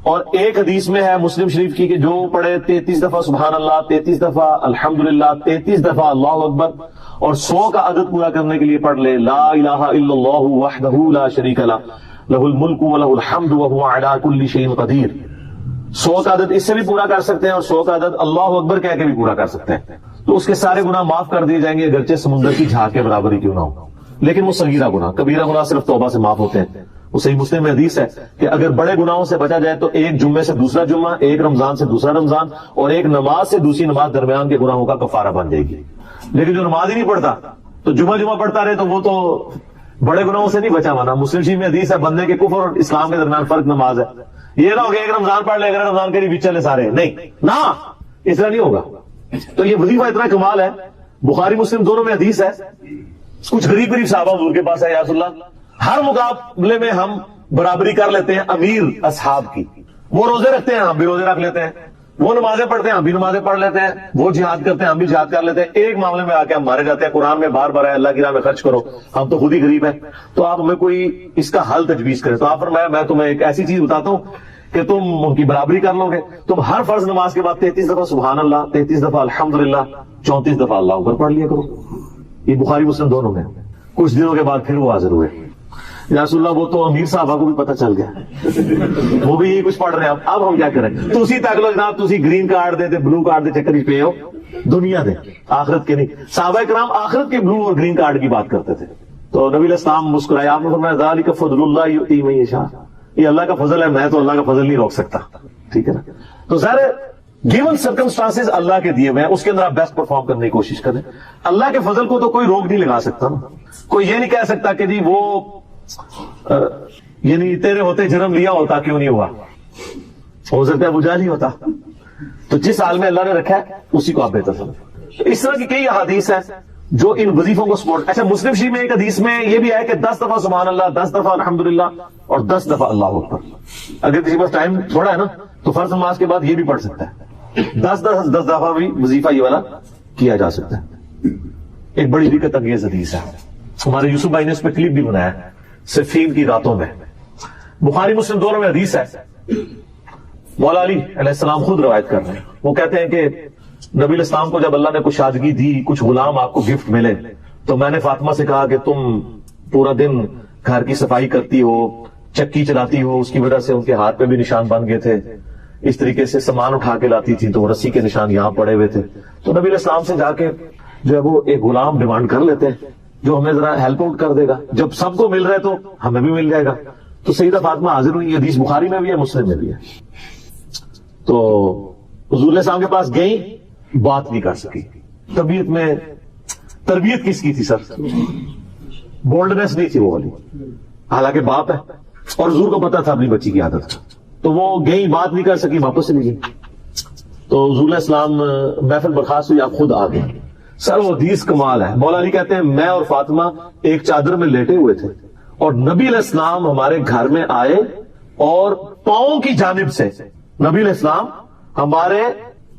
اور ایک حدیث میں ہے مسلم شریف کی کہ جو پڑھے 33 دفعہ سبحان اللہ، 33 دفعہ الحمدللہ، 33 دفعہ اللہ اکبر اور 100 کا عدد پورا کرنے کے لیے پڑھ لے لا الہ الا اللہ وحدہ لا شریک لہ لہ الملک ولہ الحمد وہو علی کل شیء قدیر. 100 کا عدد اس سے بھی پورا کر سکتے ہیں اور 100 کا عدد اللہ اکبر کہہ کے بھی پورا کر سکتے ہیں. تو اس کے سارے گناہ معاف کر دیے جائیں گے اگرچہ سمندر کی جھاگ کے برابر ہی کیوں نہ ہو. لیکن وہ صغیرہ گناہ، کبیرہ گناہ صرف توبہ سے معاف ہوتے ہیں. وہ صحیح مسلم میں حدیث ہے کہ اگر بڑے گناہوں سے بچا جائے تو ایک جمعے سے دوسرا جمعہ، ایک رمضان سے دوسرا رمضان اور ایک نماز سے دوسری نماز درمیان کے گناہوں کا کفارہ بن جائے گی. لیکن جو نماز ہی نہیں پڑھتا تو جمعہ پڑھتا رہے تو وہ تو بڑے گناہوں سے نہیں بچا مانا. مسلم شریف میں حدیث ہے بندے کے کفر اور اسلام کے درمیان فرق نماز ہے. یہ نہ ہو گیا ایک رمضان پڑھ لے اگر رمضان کے بھی چلے سارے، نہیں نہ اس طرح نہیں ہوگا. تو یہ وظیفہ اتنا کمال ہے، بخاری مسلم دونوں میں حدیث ہے. کچھ غریب صحابہ حضور کے پاس ہے یا رسول اللہ ہر مقابلے میں ہم برابری کر لیتے ہیں امیر اصحاب کی. وہ روزے رکھتے ہیں ہم بھی روزے رکھ لیتے ہیں، وہ نمازیں پڑھتے ہیں ہم بھی نمازیں پڑھ لیتے ہیں، وہ جہاد کرتے ہیں ہم بھی جہاد کر لیتے ہیں. ایک معاملے میں آ کے ہم مارے جاتے ہیں. قرآن میں بار بار ہے اللہ کی راہ میں خرچ کرو، ہم تو خود ہی غریب ہیں. تو آپ ہمیں کوئی اس کا حل تجویز کریں. تو آپ فرمایا میں تمہیں ایک ایسی چیز بتاتا ہوں کہ تم ان کی برابری کر لو گے. تم ہر فرض نماز کے بعد 33 دفعہ سبحان اللہ، 33 دفعہ الحمدللہ، 34 دفعہ اللہ اکبر پڑھ لیا کرو. یہ بخاری مسلم دونوں میں. کچھ دنوں کے بعد پھر وہ حاضر ہوئے یا رسول اللہ وہ تو امیر صاحبہ کو بھی پتہ چل گیا وہ بھی یہی کچھ پڑھ رہے ہیں. اب ہم کیا کریں؟ تسی تک لو جناب، تسی گرین کارڈ دے بلو کارڈ دے چکر ہی پہ ہو، دنیا دے آخرت کے نہیں. صحابہ کرام آخرت کے بلو اور گرین کارڈ کی بات کرتے تھے. تو نبی علیہ السلام مسکرائے، آپ نے فرمایا ذالک فضل اللہ یؤتی من یشاء، یہ اللہ کا فضل ہے، میں تو اللہ کا فضل نہیں روک سکتا. ٹھیک ہے نا؟ تو ظاہر گیون سرکمسٹانسز اللہ کے دیے ہوئے ہیں، اس کے اندر آپ بیسٹ پرفارم کرنے کی کوشش کریں. اللہ کے فضل کو تو کوئی روک نہیں لگا سکتا نا. کوئی یہ نہیں کہہ سکتا کہ جی وہ یعنی تیرے ہوتے جنم لیا ہوتا کیوں نہیں ہوا، ہو سکتا ہے ابو جہل ہی ہوتا. تو جس حال میں اللہ نے رکھا ہے اسی کو آپ بہتر سمجھیں. اس طرح کی کئی احادیث ہیں جو ان وظیفوں کو سپورٹ. اچھا مسلم شریف میں ایک حدیث میں یہ بھی ہے کہ 10 دفعہ سبحان اللہ، 10 دفعہ الحمدللہ اور 10 دفعہ اللہ اکبر. اگر کسی پاس ٹائم تھوڑا ہے نا تو فرض نماز کے بعد یہ بھی پڑھ سکتا ہے. 10 دفعہ بھی وظیفہ یہ والا کیا جا سکتا ہے. ایک بڑی دقت انگیز حدیث ہے، ہمارے یوسف بھائی نے اس پہ کلپ بھی بنایا ہے، صفین کی راتوں میں. بخاری مسلم دونوں میں حدیث ہے. مولا علی علیہ السلام خود روایت کر رہے ہیں. وہ کہتے ہیں کہ نبی علیہ السلام کو جب اللہ نے کشادگی دی، کچھ غلام آپ کو گفٹ ملے، تو میں نے فاطمہ سے کہا کہ تم پورا دن گھر کی صفائی کرتی ہو، چکی چلاتی ہو. اس کی وجہ سے ان کے ہاتھ پہ بھی نشان بن گئے تھے. اس طریقے سے سامان اٹھا کے لاتی تھی تو رسی کے نشان یہاں پڑے ہوئے تھے. تو نبی علیہ السلام سے جا کے جو ہے وہ ایک غلام ڈیمانڈ کر لیتے ہیں جو ہمیں ذرا ہیلپ آؤٹ کر دے گا. جب سب کو مل رہا ہے تو ہمیں بھی مل جائے گا. تو سیدہ فاطمہ حاضر ہوئی. حدیث بخاری میں بھی ہے، مسلم میں بھی ہے. تو حضور علیہ السلام کے پاس گئی، بات نہیں کر سکی. طبیعت میں تربیت کس کی تھی سر؟ بولڈنس نہیں تھی وہ والی، حالانکہ باپ ہے اور حضور کو پتا تھا اپنی بچی کی عادت. تو وہ گئی، بات نہیں کر سکی، واپس چلی گئی. تو حضور علیہ السلام محفل برخاست ہوئی، آپ خود آ گئے. سر وہ حدیث کمال ہے. مولا علی کہتے ہیں میں اور فاطمہ ایک چادر میں لیٹے ہوئے تھے اور نبی علیہ السلام ہمارے گھر میں آئے اور پاؤں کی جانب سے نبی علیہ السلام ہمارے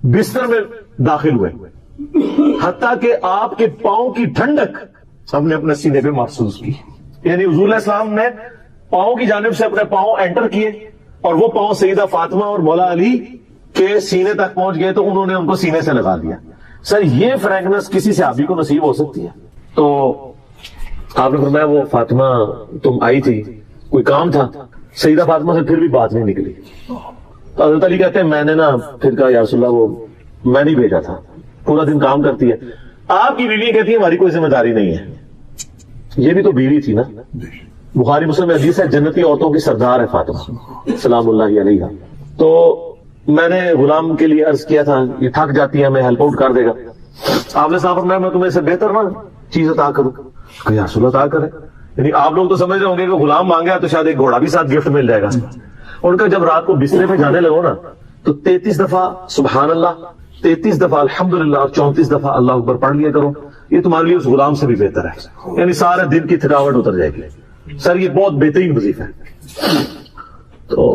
بستر میں داخل ہوئے، حتیٰ کہ آپ کے پاؤں کی ٹھنڈک ہم نے اپنے سینے پہ محسوس کی. یعنی حضور علیہ السلام نے پاؤں کی جانب سے اپنے پاؤں انٹر کیے اور وہ پاؤں سیدہ فاطمہ اور مولا علی کے سینے تک پہنچ گئے تو انہوں نے ان کو سینے سے لگا دیا. سر یہ فرینکنس کسی صحابی کو نصیب ہو سکتی ہے؟ تو آپ نے فرمایا وہ فاطمہ تم آئی تھی، کوئی کام تھا؟ سیدہ فاطمہ سے پھر بھی بات نہیں نکلی. تو حضرت علی کہتے ہیں میں نے نا پھر کہا یا رسول اللہ وہ میں نہیں بھیجا تھا, پورا دن کام کرتی ہے. آپ کی بیوی کہتی ہے ہماری کوئی ذمہ داری نہیں ہے, یہ بھی تو بیوی تھی نا. بخاری مسلم میں حدیث ہے جنتی عورتوں کی سردار ہے فاطمہ سلام اللہ علیہ. تو میں نے غلام کے لیے عرض کیا تھا یہ تھک جاتی ہے ہمیں ہیلپ آؤٹ کر دے گا. آپ نے صاحب فرمایا میں تمہیں سے بہتر نا چیز عطا کروں. کہ یا رسول اللہ عطا کرے, یعنی آپ لوگ تو سمجھ رہے ہوں گے کہ غلام مانگا تو شاید ایک گھوڑا بھی ساتھ گفٹ مل جائے گا. ان کا جب رات کو بسترے پہ جانے لگو نا تو 33 دفعہ سبحان اللہ, 33 دفعہ الحمدللہ اور 34 دفعہ اللہ اکبر پڑھ لیا کرو, یہ تمہارے لیے اس غلام سے بھی بہتر ہے. یعنی سارے دن کی تھکاوٹ اتر جائے گی. سر یہ بہت بہترین وظیفہ ہے. تو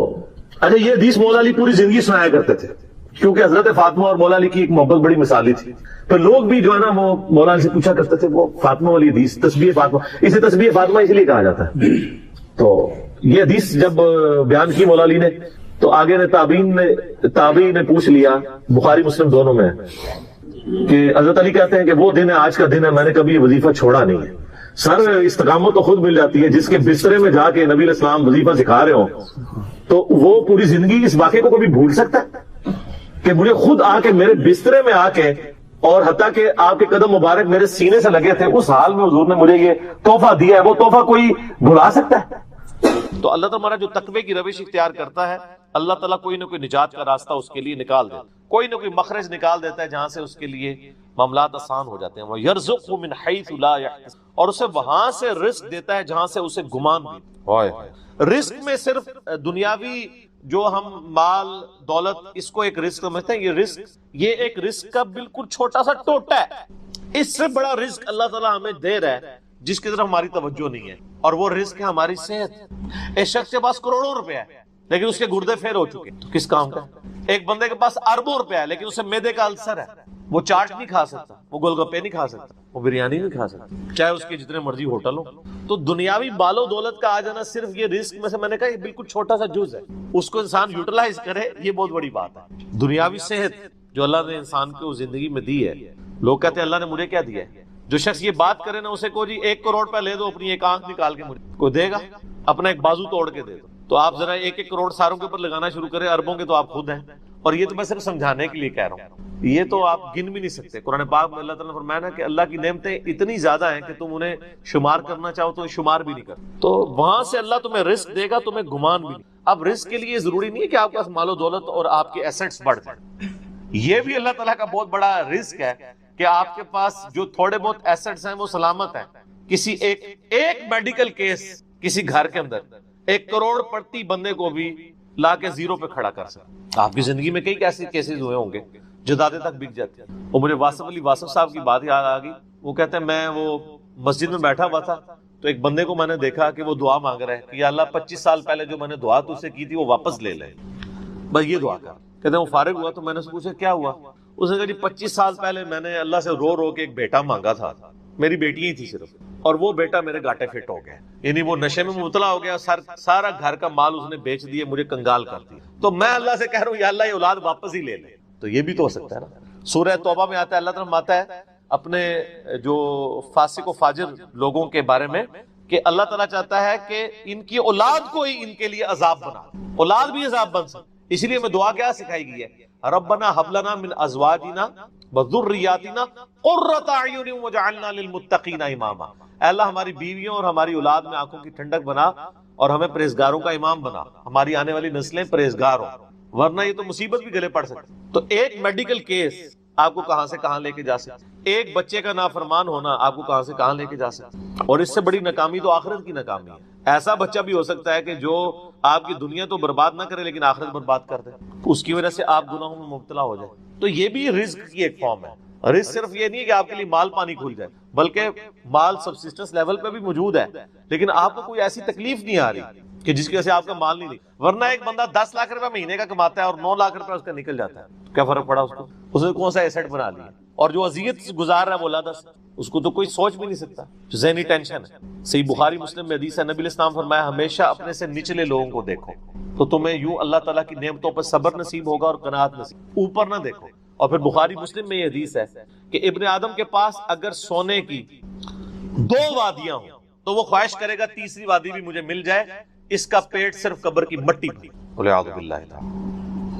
اچھا یہ حدیث مولا علی پوری زندگی سنایا کرتے تھے کیونکہ حضرت فاطمہ اور مولا علی کی ایک محبت بڑی مثالی تھی. پھر لوگ بھی جو ہے نا وہ مولا علی سے پوچھا کرتے تھے وہ فاطمہ والی حدیث تسبیح فاطمہ, اسے تسبیح فاطمہ اس لیے کہا جاتا ہے. تو یہ حدیث جب بیان کی مولا علی نے تو آگے نے تابعین نے پوچھ لیا, بخاری مسلم دونوں میں, کہ حضرت علی کہتے ہیں کہ وہ دن ہے آج کا دن ہے, میں نے کبھی یہ وظیفہ چھوڑا نہیں ہے. سر استقامت تو خود مل جاتی ہے, جس کے بسترے میں جا کے نبی علیہ السلام وظیفہ سکھا رہے ہوں تو وہ پوری زندگی اس واقعے کو کبھی بھول سکتا ہے کہ مجھے خود آ کے میرے بسترے میں آ کے, اور حتیٰ کہ آپ کے قدم مبارک میرے سینے سے لگے تھے, اس حال میں حضور نے مجھے یہ تحفہ دیا ہے, وہ تحفہ کوئی بھلا سکتا ہے؟ تو اللہ تعالیٰ جو تقوی کی روش اختیار کرتا ہے اللہ تعالیٰ کوئی نہ کوئی نجات کا راستہ اس کے لیے نکال دیتا ہے, کوئی نہ کوئی مخرج نکال دیتا ہے جہاں سے اس کے لیے معاملات آسان ہو جاتے ہیں. وَيَرْزُقْهُ مِنْ حَيْثُ لَا يَحْتَسِبُ, اور اسے وہاں سے رزق دیتا ہے جہاں سے اسے گمان بھی. رزق میں صرف دنیاوی جو ہم مال دولت اس کو ایک رزق سمجھتے ہیں, یہ ایک رزق کا بالکل چھوٹا سا ٹوٹا ہے. اس سے بڑا رزق اللہ تعالیٰ ہمیں دے رہا ہے جس کی طرف ہماری توجہ نہیں ہے, اور وہ رزق ہے ہماری صحت. ایک شخص کے پاس کروڑوں روپے ہے لیکن اس کے گردے فیل ہو چکے تو کس کام کا؟ ایک بندے کے پاس اربوں روپے ہے لیکن اسے معدے کا السر ہے, وہ چاٹ نہیں کھا سکتا, وہ گول گپے نہیں کھا سکتا, وہ بریانی نہیں کھا سکتا, چاہے اس کے جتنے مرضی ہوٹل ہو. تو دنیاوی بال و دولت کا آ جانا صرف یہ رزق میں سے, میں نے کہا یہ بالکل چھوٹا سا جز ہے, اس کو انسان یوٹیلائز کرے یہ بہت بڑی بات ہے. دنیاوی صحت جو اللہ نے انسان کو زندگی میں دی ہے, لوگ کہتے ہیں اللہ نے مجھے کیا دیا ہے. جو شخص یہ بات کرے نا اسے کو جی 1 کروڑ روپے لے دو, اپنی ایک آنکھ نکال کے مجھے کوئی دے گا, اپنا ایک بازو توڑ کے دے دو. تو آپ ذرا 1-1 کروڑ ساروں کے اوپر لگانا شروع کریں, اربوں کے تو آپ خود ہیں. اور یہ تو میں صرف سمجھانے کے لیے کہہ رہا ہوں, یہ تو آپ گن بھی نہیں سکتے. قرآن پاک میں اللہ تعالیٰ نے فرمایا نا کہ اللہ کی نعمتیں اتنی زیادہ ہیں کہ تم انہیں شمار کرنا چاہو تو شمار بھی نہیں کرتے. تو وہاں سے اللہ تمہیں رزق دے گا, تمہیں گمان بھی نہیں. اب رزق کے لیے ضروری نہیں ہے کہ آپ کے پاس مال و دولت اور آپ کے ایسٹس بڑھ جائیں, یہ بھی اللہ تعالیٰ کا بہت بڑا رزق ہے کہ آپ کے پاس جو تھوڑے بہت ایسٹس ہیں وہ سلامت ہیں. کسی ایک میڈیکل کیس کسی گھر کے اندر 1 کروڑ پڑتی بندے کو بھی لا کے زیرو پہ کھڑا کر سکتا. آپ کی زندگی میں کئی ایسے کیسز ہوئے ہوں گے جدادیں تک بک جاتی ہیں. اور مجھے واصف صاحب کی بات یاد آ گئی. وہ کہتے ہیں میں وہ مسجد میں بیٹھا ہوا تھا تو ایک بندے کو میں نے دیکھا کہ وہ دعا مانگ رہا ہے کہ یا اللہ 25 سال پہلے جو میں نے دعا تجھ سے کی تھی وہ واپس لے لے, بس یہ دعا کر. کہتے ہیں وہ فارغ ہوا تو میں نے اس سے پوچھا کیا ہوا. اس نے کہا جی 25 سال پہلے میں نے اللہ سے رو رو کے ایک بیٹا مانگا تھا, میری بیٹی ہی تھی صرف, اور وہ بیٹا میرے گاٹے فٹ ہو گیا, یعنی وہ نشے میں مبتلا ہو گیا, سارا گھر کا مال اس نے بیچ دیا, مجھے کنگال کر دیا. تو میں اللہ سے کہہ رہا ہوں یا اللہ یہ اولاد واپس ہی لے لے. تو یہ بھی تو ہو سکتا ہے نا. سورہ توبہ میں آتا ہے, اللہ تعالیٰ آتا ہے اپنے جو فاسق و فاجر لوگوں کے بارے میں کہ اللہ تعالیٰ چاہتا ہے کہ ان کی اولاد کو ہی ان کے لیے عذاب بنا, اولاد بھی عذاب بن سکے. اس لیے میں دعا کیا سکھائی گئی ہے, ربنا حب لنا من ازواجنا وذریاتنا قرۃ اعین واجعلنا للمتقین اماما. اے اللہ ہماری بیویوں اور ہماری اولاد میں آنکھوں کی ٹھنڈک بنا اور ہمیں پرہیزگاروں کا امام بنا, ہماری آنے والی نسلیں پرہیزگار ہوں, ورنہ یہ تو مصیبت بھی گلے پڑ سکتی. تو ایک میڈیکل کیس آپ کو کہاں سے کہاں لے کے جا سکتا, ایک بچے کا نافرمان ہونا آپ کو کہاں سے کہاں لے کے جا سکتا. اور اس سے بڑی ناکامی تو آخرت کی ناکامی ہے. ایسا بچہ بھی ہو سکتا ہے کہ جو آپ کی دنیا تو برباد نہ کرے لیکن آخرت برباد کر دے, اس کی وجہ سے آپ گناہوں میں مبتلا ہو جائے. تو یہ بھی رزق کی ایک فارم ہے. رزق صرف یہ نہیں ہے کہ آپ کے لیے مال پانی کھل جائے, بلکہ مال سبسسٹنس لیول پہ بھی موجود ہے, لیکن آپ کو کوئی ایسی تکلیف نہیں آ رہی کہ جس کی وجہ سے آپ کا مال نہیں. ورنہ ایک بندہ 10 لاکھ روپے مہینے کا کماتا ہے اور 9 لاکھ روپے اس کا نکل جاتا ہے, کیا فرق پڑا اس کو, اس نے کون سا ایسٹ بنا لیا. اور جو اذیت گزار رہا ہے وہ اللہ اس کو تو کوئی سوچ بھی نہیں سکتا, ذہنی ٹینشن ہے. صحیح بخاری مسلم میں حدیث ہے, نبی علیہ السلام فرمایا ہمیشہ اپنے سے نچلے لوگوں کو دیکھو تو تمہیں یوں اللہ تعالیٰ کی نعمتوں پر صبر نصیب ہوگا اور قناعت نصیب, اوپر نہ دیکھو. اور پھر بخاری مسلم میں یہ حدیث ہے کہ ابن آدم کے پاس اگر سونے کی 2 وادیاں ہوں تو وہ خواہش کرے گا تیسری وادی بھی مجھے مل جائے, اس کا پیٹ صرف قبر کی مٹی بھری. والعیاذ باللہ تعالی.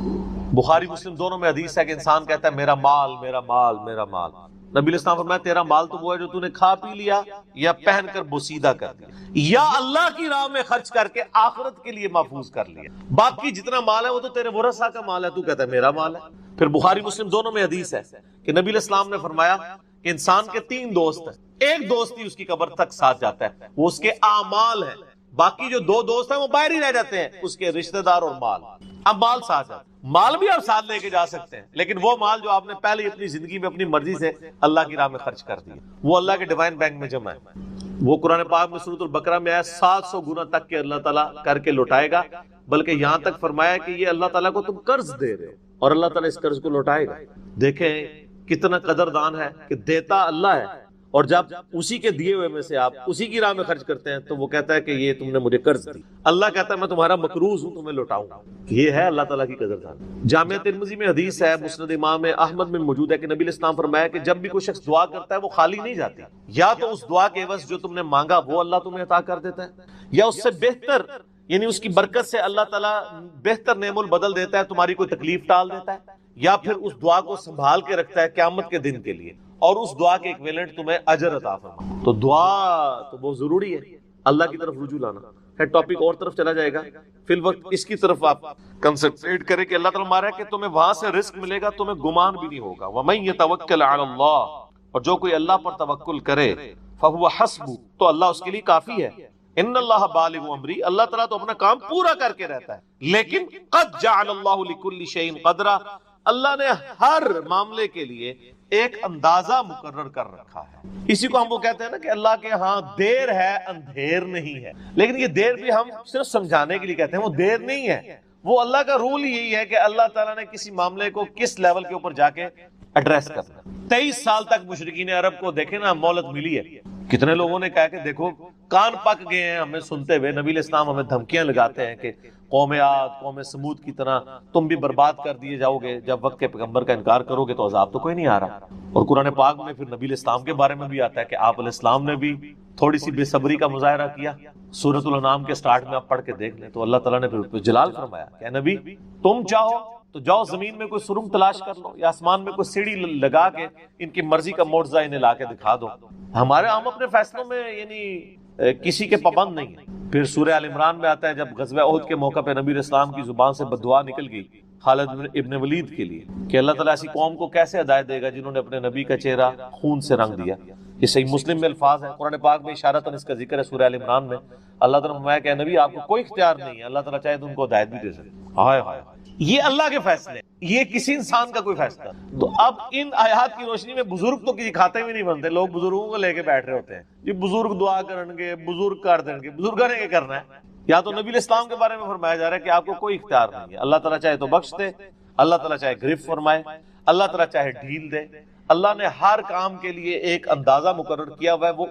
بخاری مسلم دونوں میں حدیث ہے کہ انسان کہتا ہے میرا مال میرا مال میرا مال. نبی علیہ السلام فرمایا تیرا مال تو وہ ہے جو تو نے کھا پی لیا یا پہن کر بوسیدہ کر دیا یا اللہ کی راہ میں خرچ کر کے آخرت کے لیے محفوظ کر لیا. باقی جتنا مال ہے وہ تو تیرے ورثہ کا مال ہے, تو کہتا ہے میرا مال ہے. پھر بخاری مسلم دونوں میں حدیث ہے کہ نبی علیہ السلام نے فرمایا کہ انسان کے 3 دوست ہیں, ایک دوست ہی اس کی قبر تک ساتھ جاتا ہے, وہ اس کے اعمال ہیں. باقی جو 2 دوست ہیں وہ باہر ہی رہ جاتے ہیں, اس کے رشتہ دار اور مال. اب مال ساتھ ہے, مال بھی آپ ساتھ لے کے جا سکتے ہیں, لیکن وہ مال جو آپ نے پہلے ہی اپنی زندگی میں اپنی مرضی سے اللہ کی راہ میں خرچ کر دیا, وہ اللہ کے ڈیوائن بینک میں جمع ہے. وہ قرآن پاک میں سورۃ البقرہ میں آیا 700 گنا تک کہ اللہ تعالیٰ کر کے لوٹائے گا, بلکہ یہاں تک فرمایا کہ یہ اللہ تعالیٰ کو تم قرض دے رہے ہو اور اللہ تعالیٰ اس قرض کو لوٹائے گا. دیکھیں کتنا قدردان ہے کہ دیتا اللہ ہے, اور جب اسی کے دیے ہوئے میں سے آپ اسی کی راہ میں خرچ کرتے ہیں تو وہ کہتا ہے کہ یہ تم نے مجھے قرض دی. اللہ کہتا ہے میں تمہارا مقروض ہوں, تمہیں لوٹاؤں گا. یہ ہے اللہ تعالیٰ کی قدردان. جامعہ ترمذی میں حدیث ہے, مسند امام احمد میں موجود ہے کہ نبی علیہ السلام فرمایا کہ جب بھی کوئی شخص دعا کرتا ہے وہ خالی نہیں جاتی, یا تو اس دعا کے عوض جو تم نے مانگا وہ اللہ تمہیں عطا کر دیتا ہے, یا اس سے بہتر یعنی اس کی برکت سے اللہ تعالیٰ بہتر نعم البدل دیتا ہے, تمہاری کوئی تکلیف ٹال دیتا ہے, یا پھر اس دعا کو سنبھال کے رکھتا ہے قیامت کے دن کے لیے, اور اس دعا کے ایکویلنٹ تمہیں اجر عطا فرمائے. تو دعا تو بہت ضروری ہے, اللہ کی طرف رجوع لانا ہے. ٹاپک اور طرف چلا جائے گا, فی الوقت اس کی طرف آپ کنسنٹریٹ کریں کہ اللہ تعالیٰ ہمارا ہے کہ تمہیں وہاں سے رزق ملے گا, تمہیں گمان بھی نہیں ہوگا. وَمَن يَتَوَكَّلْ عَلَى اللَّهِ, اور جو کوئی اللہ پر توکل کرے فَهُوَ حَسْبُهُ, تو اللہ اس کے لیے کافی ہے. ان اللہ بالغ امری, اللہ تعالیٰ تو اپنا کام پورا کر کے رہتا ہے, لیکن قد جعل اللہ لکل شیء قدرا, اللہ نے ہر معاملے کے لیے ایک اندازہ مقرر کر رکھا ہے. اسی کو ہم وہ کہتے ہیں نا کہ اللہ کے ہاں دیر ہے اندھیر نہیں ہے, لیکن یہ دیر بھی ہم صرف سمجھانے کے لیے کہتے ہیں, وہ دیر نہیں ہے, وہ اللہ کا رول یہی ہے کہ اللہ تعالیٰ نے کسی معاملے کو کس لیول کے اوپر جا کے ایڈریس کرنا. 23 سال تک مشرکین عرب کو دیکھیں نا مہلت ملی ہے. کتنے لوگوں نے کہا کہ دیکھو کان پک گئے ہیں ہمیں سنتے ہوئے, نبی علیہ السلام ہمیں دھمکیاں لگاتے ہیں کہ قوم عاد قوم سمود کی طرح تم بھی برباد کر دیے جاؤ گے, جب وقت کے پیغمبر کا انکار کرو گے تو عذاب تو کوئی نہیں آ رہا. اور قرآن پاک میں پھر نبی علیہ السلام کے بارے میں بھی آتا ہے کہ آپ علیہ السلام نے بھی تھوڑی سی بے صبری کا مظاہرہ کیا. سورۃ الانعام کے سٹارٹ میں آپ پڑھ کے دیکھ لیں تو اللہ تعالیٰ نے پھر جلال فرمایا کہ نبی تم چاہو تو جاؤ زمین میں کوئی سرنگ تلاش کر لو, یا آسمان میں کوئی سیڑھی لگا کے ان کی مرضی کا معجزہ انہیں لا کے دکھا دو. ہمارے ہم اپنے فیصلوں میں یعنی کسی کے پابند نہیں ہیں. پھر سورہ آل عمران میں آتا ہے جب غزوہ احد کے موقع پہ نبی علیہ السلام کی زبان سے بددعا نکل گئی خالد ابن ولید کے لیے کہ اللہ تعالیٰ ایسی قوم کو کیسے ہدایت دے گا جنہوں نے اپنے نبی کا چہرہ خون سے رنگ دیا. یہ صحیح مسلم میں الفاظ ہے, قرآن پاک میں اشارتاً اس کا ذکر ہے. سورہ آل عمران میں اللہ تعالیٰ نے فرمایا کہ نبی آپ کو کوئی اختیار نہیں ہے, اللہ تعالیٰ چاہے تو ان کو ہدایت بھی دے سکتے. ہائے ہائے, یہ اللہ کے فیصلے, یہ کسی انسان کا کوئی فیصلہ. تو اب ان آیات کی روشنی میں بزرگ تو کسی کھاتے بھی نہیں بنتے, لوگ بزرگوں کو لے کے بیٹھ رہے ہوتے ہیں یہ بزرگ دعا کریں گے, بزرگ کر دیں گے. بزرگوں نے کیا کرنا ہے؟ یا تو نبی علیہ السلام کے بارے میں فرمایا جا رہا ہے کہ آپ کو کوئی اختیار نہیں ہے, اللہ تعالیٰ چاہے تو بخش دے, اللہ تعالیٰ چاہے گرفت فرمائے, اللہ تعالیٰ چاہے ڈھیل دے. اللہ نے ہر کام کے لیے ایک اندازہ مقرر کیا ہوا ہے, وہ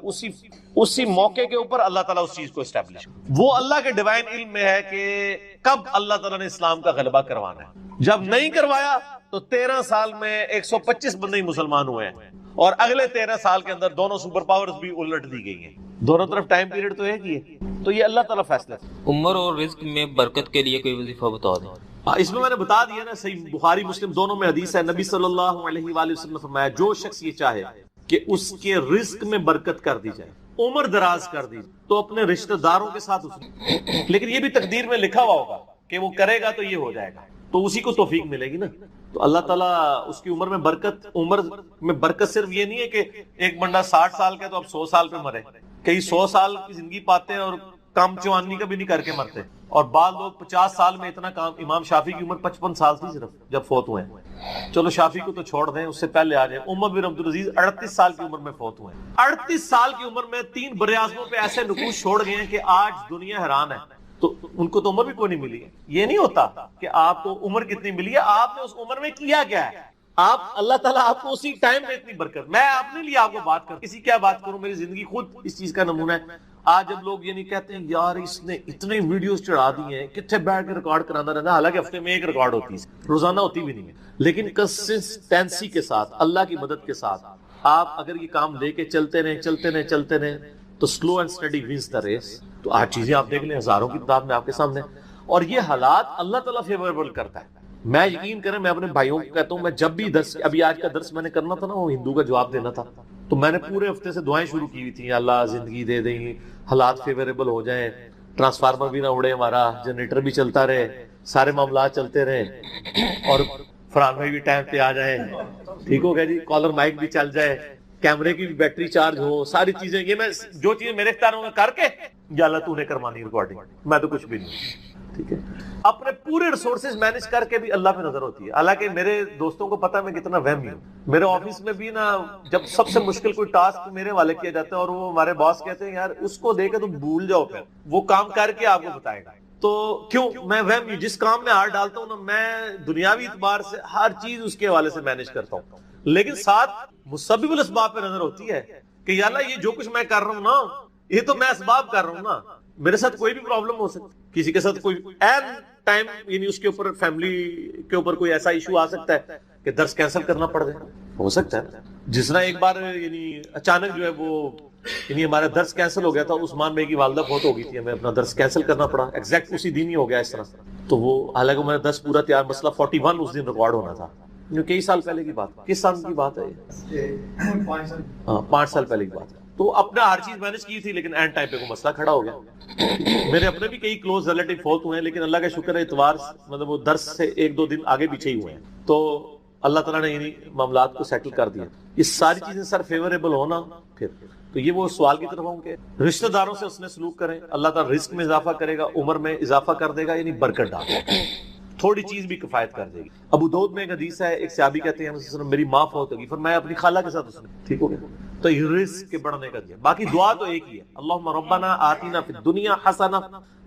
اسی موقع کے اوپر اللہ تعالیٰ اس چیز کو اسٹیبلش, وہ اللہ کے ڈیوائن علم میں ہے کہ کب اللہ تعالیٰ نے اسلام کا غلبہ کروانا ہے. جب نہیں کروایا تو 13 سال میں 125 بندے مسلمان ہوئے ہیں, اور اگلے 13 سال کے اندر دونوں سپر پاورز بھی الٹ دی گئی ہیں. دونوں طرف ٹائم پیریڈ تو ایک ہی ہے. تو یہ اللہ تعالیٰ فیصلہ. عمر اور رزق میں برکت کے لیے کوئی وظیفہ بتا دیں. اس میں نے بتا دیا نا, صحیح بخاری مسلم دونوں میں حدیث ہے, نبی صلی اللہ علیہ وآلہ وسلم نے فرمایا جو شخص یہ چاہے کہ اس کے رزق میں برکت کر دی جائے, عمر دراز کر دی, تو اپنے رشتہ داروں کے ساتھ اس لیکن یہ بھی تقدیر میں لکھا ہوا ہوگا کہ وہ کرے گا تو یہ ہو جائے گا, تو اسی کو توفیق ملے گی نا. تو اللہ تعالیٰ اس کی عمر میں برکت, عمر میں برکت صرف یہ نہیں ہے کہ ایک بندہ 60 سال کا تو اب 100 سال پہ مرے, کئی 100 سال کی زندگی پاتے ہیں اور کام چوانی کا بھی نہیں کر کے مرتے, اور بعض لوگ 50 سال میں اتنا کام. امام شافعی کی عمر 55 سال تھی صرف جب فوت ہوئے ہیں. چلو شافعی کو تو چھوڑ دیں, اس سے پہلے آ جائیں. عمر بن عبدالعزیز 38 سال کی عمر میں فوت ہوئے ہیں. 38 سال کی عمر میں 3 براعظموں پہ ایسے نقوش چھوڑ گئے ہیں کہ آج دنیا حیران ہے. تو ان کو تو عمر بھی کوئی نہیں ملی ہے. یہ نہیں ہوتا کہ آپ کو عمر کتنی ملی ہے, آپ نے اس عمر میں کیا کیا ہے. آپ اللہ تعالیٰ آپ کو اسی ٹائم میں اتنی برکت. میں اپنے لیے آپ کو بات کروں, کسی کیا بات کروں, میری زندگی خود اس چیز کا نمونہ ہے. آج جب لوگ یہ نہیں کہتے ہیں یار اس نے اتنے ویڈیوز چڑھا دی ہیں, کتنے بیٹھ کے ریکارڈ کرانا رہتا, حالانکہ ہفتے میں ایک ریکارڈ ہوتی ہے, روزانہ ہوتی بھی نہیں ہے, لیکن کنسسٹنسی کے ساتھ, اللہ کی مدد کے ساتھ آپ اگر یہ کام لے کے چلتے رہیں تو slow and steady wins the race. تو آج چیزیں آپ دیکھ لیں ہزاروں کی تعداد میں آپ کے سامنے, اور یہ حالات اللہ تعالیٰ فیوریبل کرتا ہے. میں یقین کریں میں اپنے بھائیوں کو کہتا ہوں، میں جب بھی درس، ابھی آج کا درس میں نے کرنا تھا نا، وہ ہندو کا جواب دینا تھا، تو میں نے پورے ہفتے سے دعائیں شروع کی ہوئی تھیں، اللہ زندگی دے دیں، حالات فیوریبل ہو جائیں، ٹرانسفارمر بھی نہ اڑے ہمارا، جنریٹر بھی چلتا رہے، سارے معاملات چلتے رہے، اور فرحان بھائی بھی ٹائم پہ آ جائیں، ٹھیک ہو گیا جی، کالر مائک بھی چل جائے، کیمرے کی بھی بیٹری چارج ہو، ساری چیزیں، یہ میں جو چیزیں میرے اختیاروں میں کر کے، یا اللہ تو نے کرمانی ریکارڈنگ، میں تو کچھ بھی نہیں، ٹھیک ہے، اپنے پورے ریسورسز مینج کر کے بھی اللہ پہ نظر ہوتی ہے۔ حالانکہ میرے دوستوں کو پتا ہے میں کتنا وہمی ہوں، میرے آفس میں بھی نا جب سب سے مشکل کوئی ٹاسک میرے والے کیا جاتا ہے اور وہ ہمارے باس کہتے ہیں یار اس کو دے کے تم بھول جاؤ، پھر وہ کام کر کے آپ کو بتائے گا، تو کیوں میں وہم ہوں، جس کام میں ہاتھ ڈالتا ہوں نا میں دنیاوی اعتبار سے ہر چیز اس کے حوالے سے مینج کرتا ہوں، لیکن ساتھ مسبب الاسباب پہ نظر ہوتی ہے کہ یا اللہ یہ جو کچھ میں کر رہا ہوں نا یہ تو میں اسباب کر رہا ہوں نا، میرے ساتھ کوئی بھی پرابلم ہو سکتی، کسی کے ساتھ کوئی این ٹائم یعنی اس کے اوپر فیملی کے اوپر کوئی ایسا ایشو آ سکتا ہے کہ درس کینسل کرنا پڑ جائے، ہو سکتا ہے، جس طرح ایک بار یعنی اچانک جو ہے وہ یعنی ہمارا درس کینسل ہو گیا تھا، عثمان بھائی کی والدہ فوت ہو گئی تھی، ہمیں اپنا درس کینسل کرنا پڑا، ایگزیکٹ اسی دن ہی ہو گیا اس طرح، تو وہ حالانکہ ہمارا درس پورا تیار، مسئلہ 41 اس دن ریکارڈ ہونا تھا، کئی سال پہلے کی بات، کس سال کی بات ہے یہ؟ 5 سال پہلے کی بات ہے، تو اپنا ہر چیز مینج کی تھی، لیکن اینڈ ٹائم پہ کوئی مسئلہ کھڑا ہو گیا، میرے اپنے بھی کئی کلوز ریلیٹیو فوت ہوئے ہیں، لیکن اللہ کا شکر ہے اتوار مطلب وہ درس سے 1-2 دن آگے پیچھے ہی ہوئے ہیں، تو اللہ تعالیٰ نے یعنی معاملات کو سیٹل کر دیا، یہ ساری چیزیں سر فیوریبل ہونا، پھر تو یہ وہ سوال کی طرف ہوں کہ رشتہ داروں سے اس نے سلوک کریں، اللہ تعالیٰ رزق میں اضافہ کرے گا، عمر میں اضافہ کر دے گا، یعنی برکت ڈال دے گا، تھوڑی چیز بھی کفایت کر دے گی۔ ابو داؤد میں ایک حدیث ہے، ایک صحابی کہتے ہیں میری ماں فوت ہوگی، فرمایا اپنی خالہ کے ساتھ اس نے، ٹھیک ہو گیا، تو یہ رزق کے بڑھنے کا دیا، باقی دعا تو ایک ہی ہے، اللہم ربنا آتنا فی الدنیا حسنہ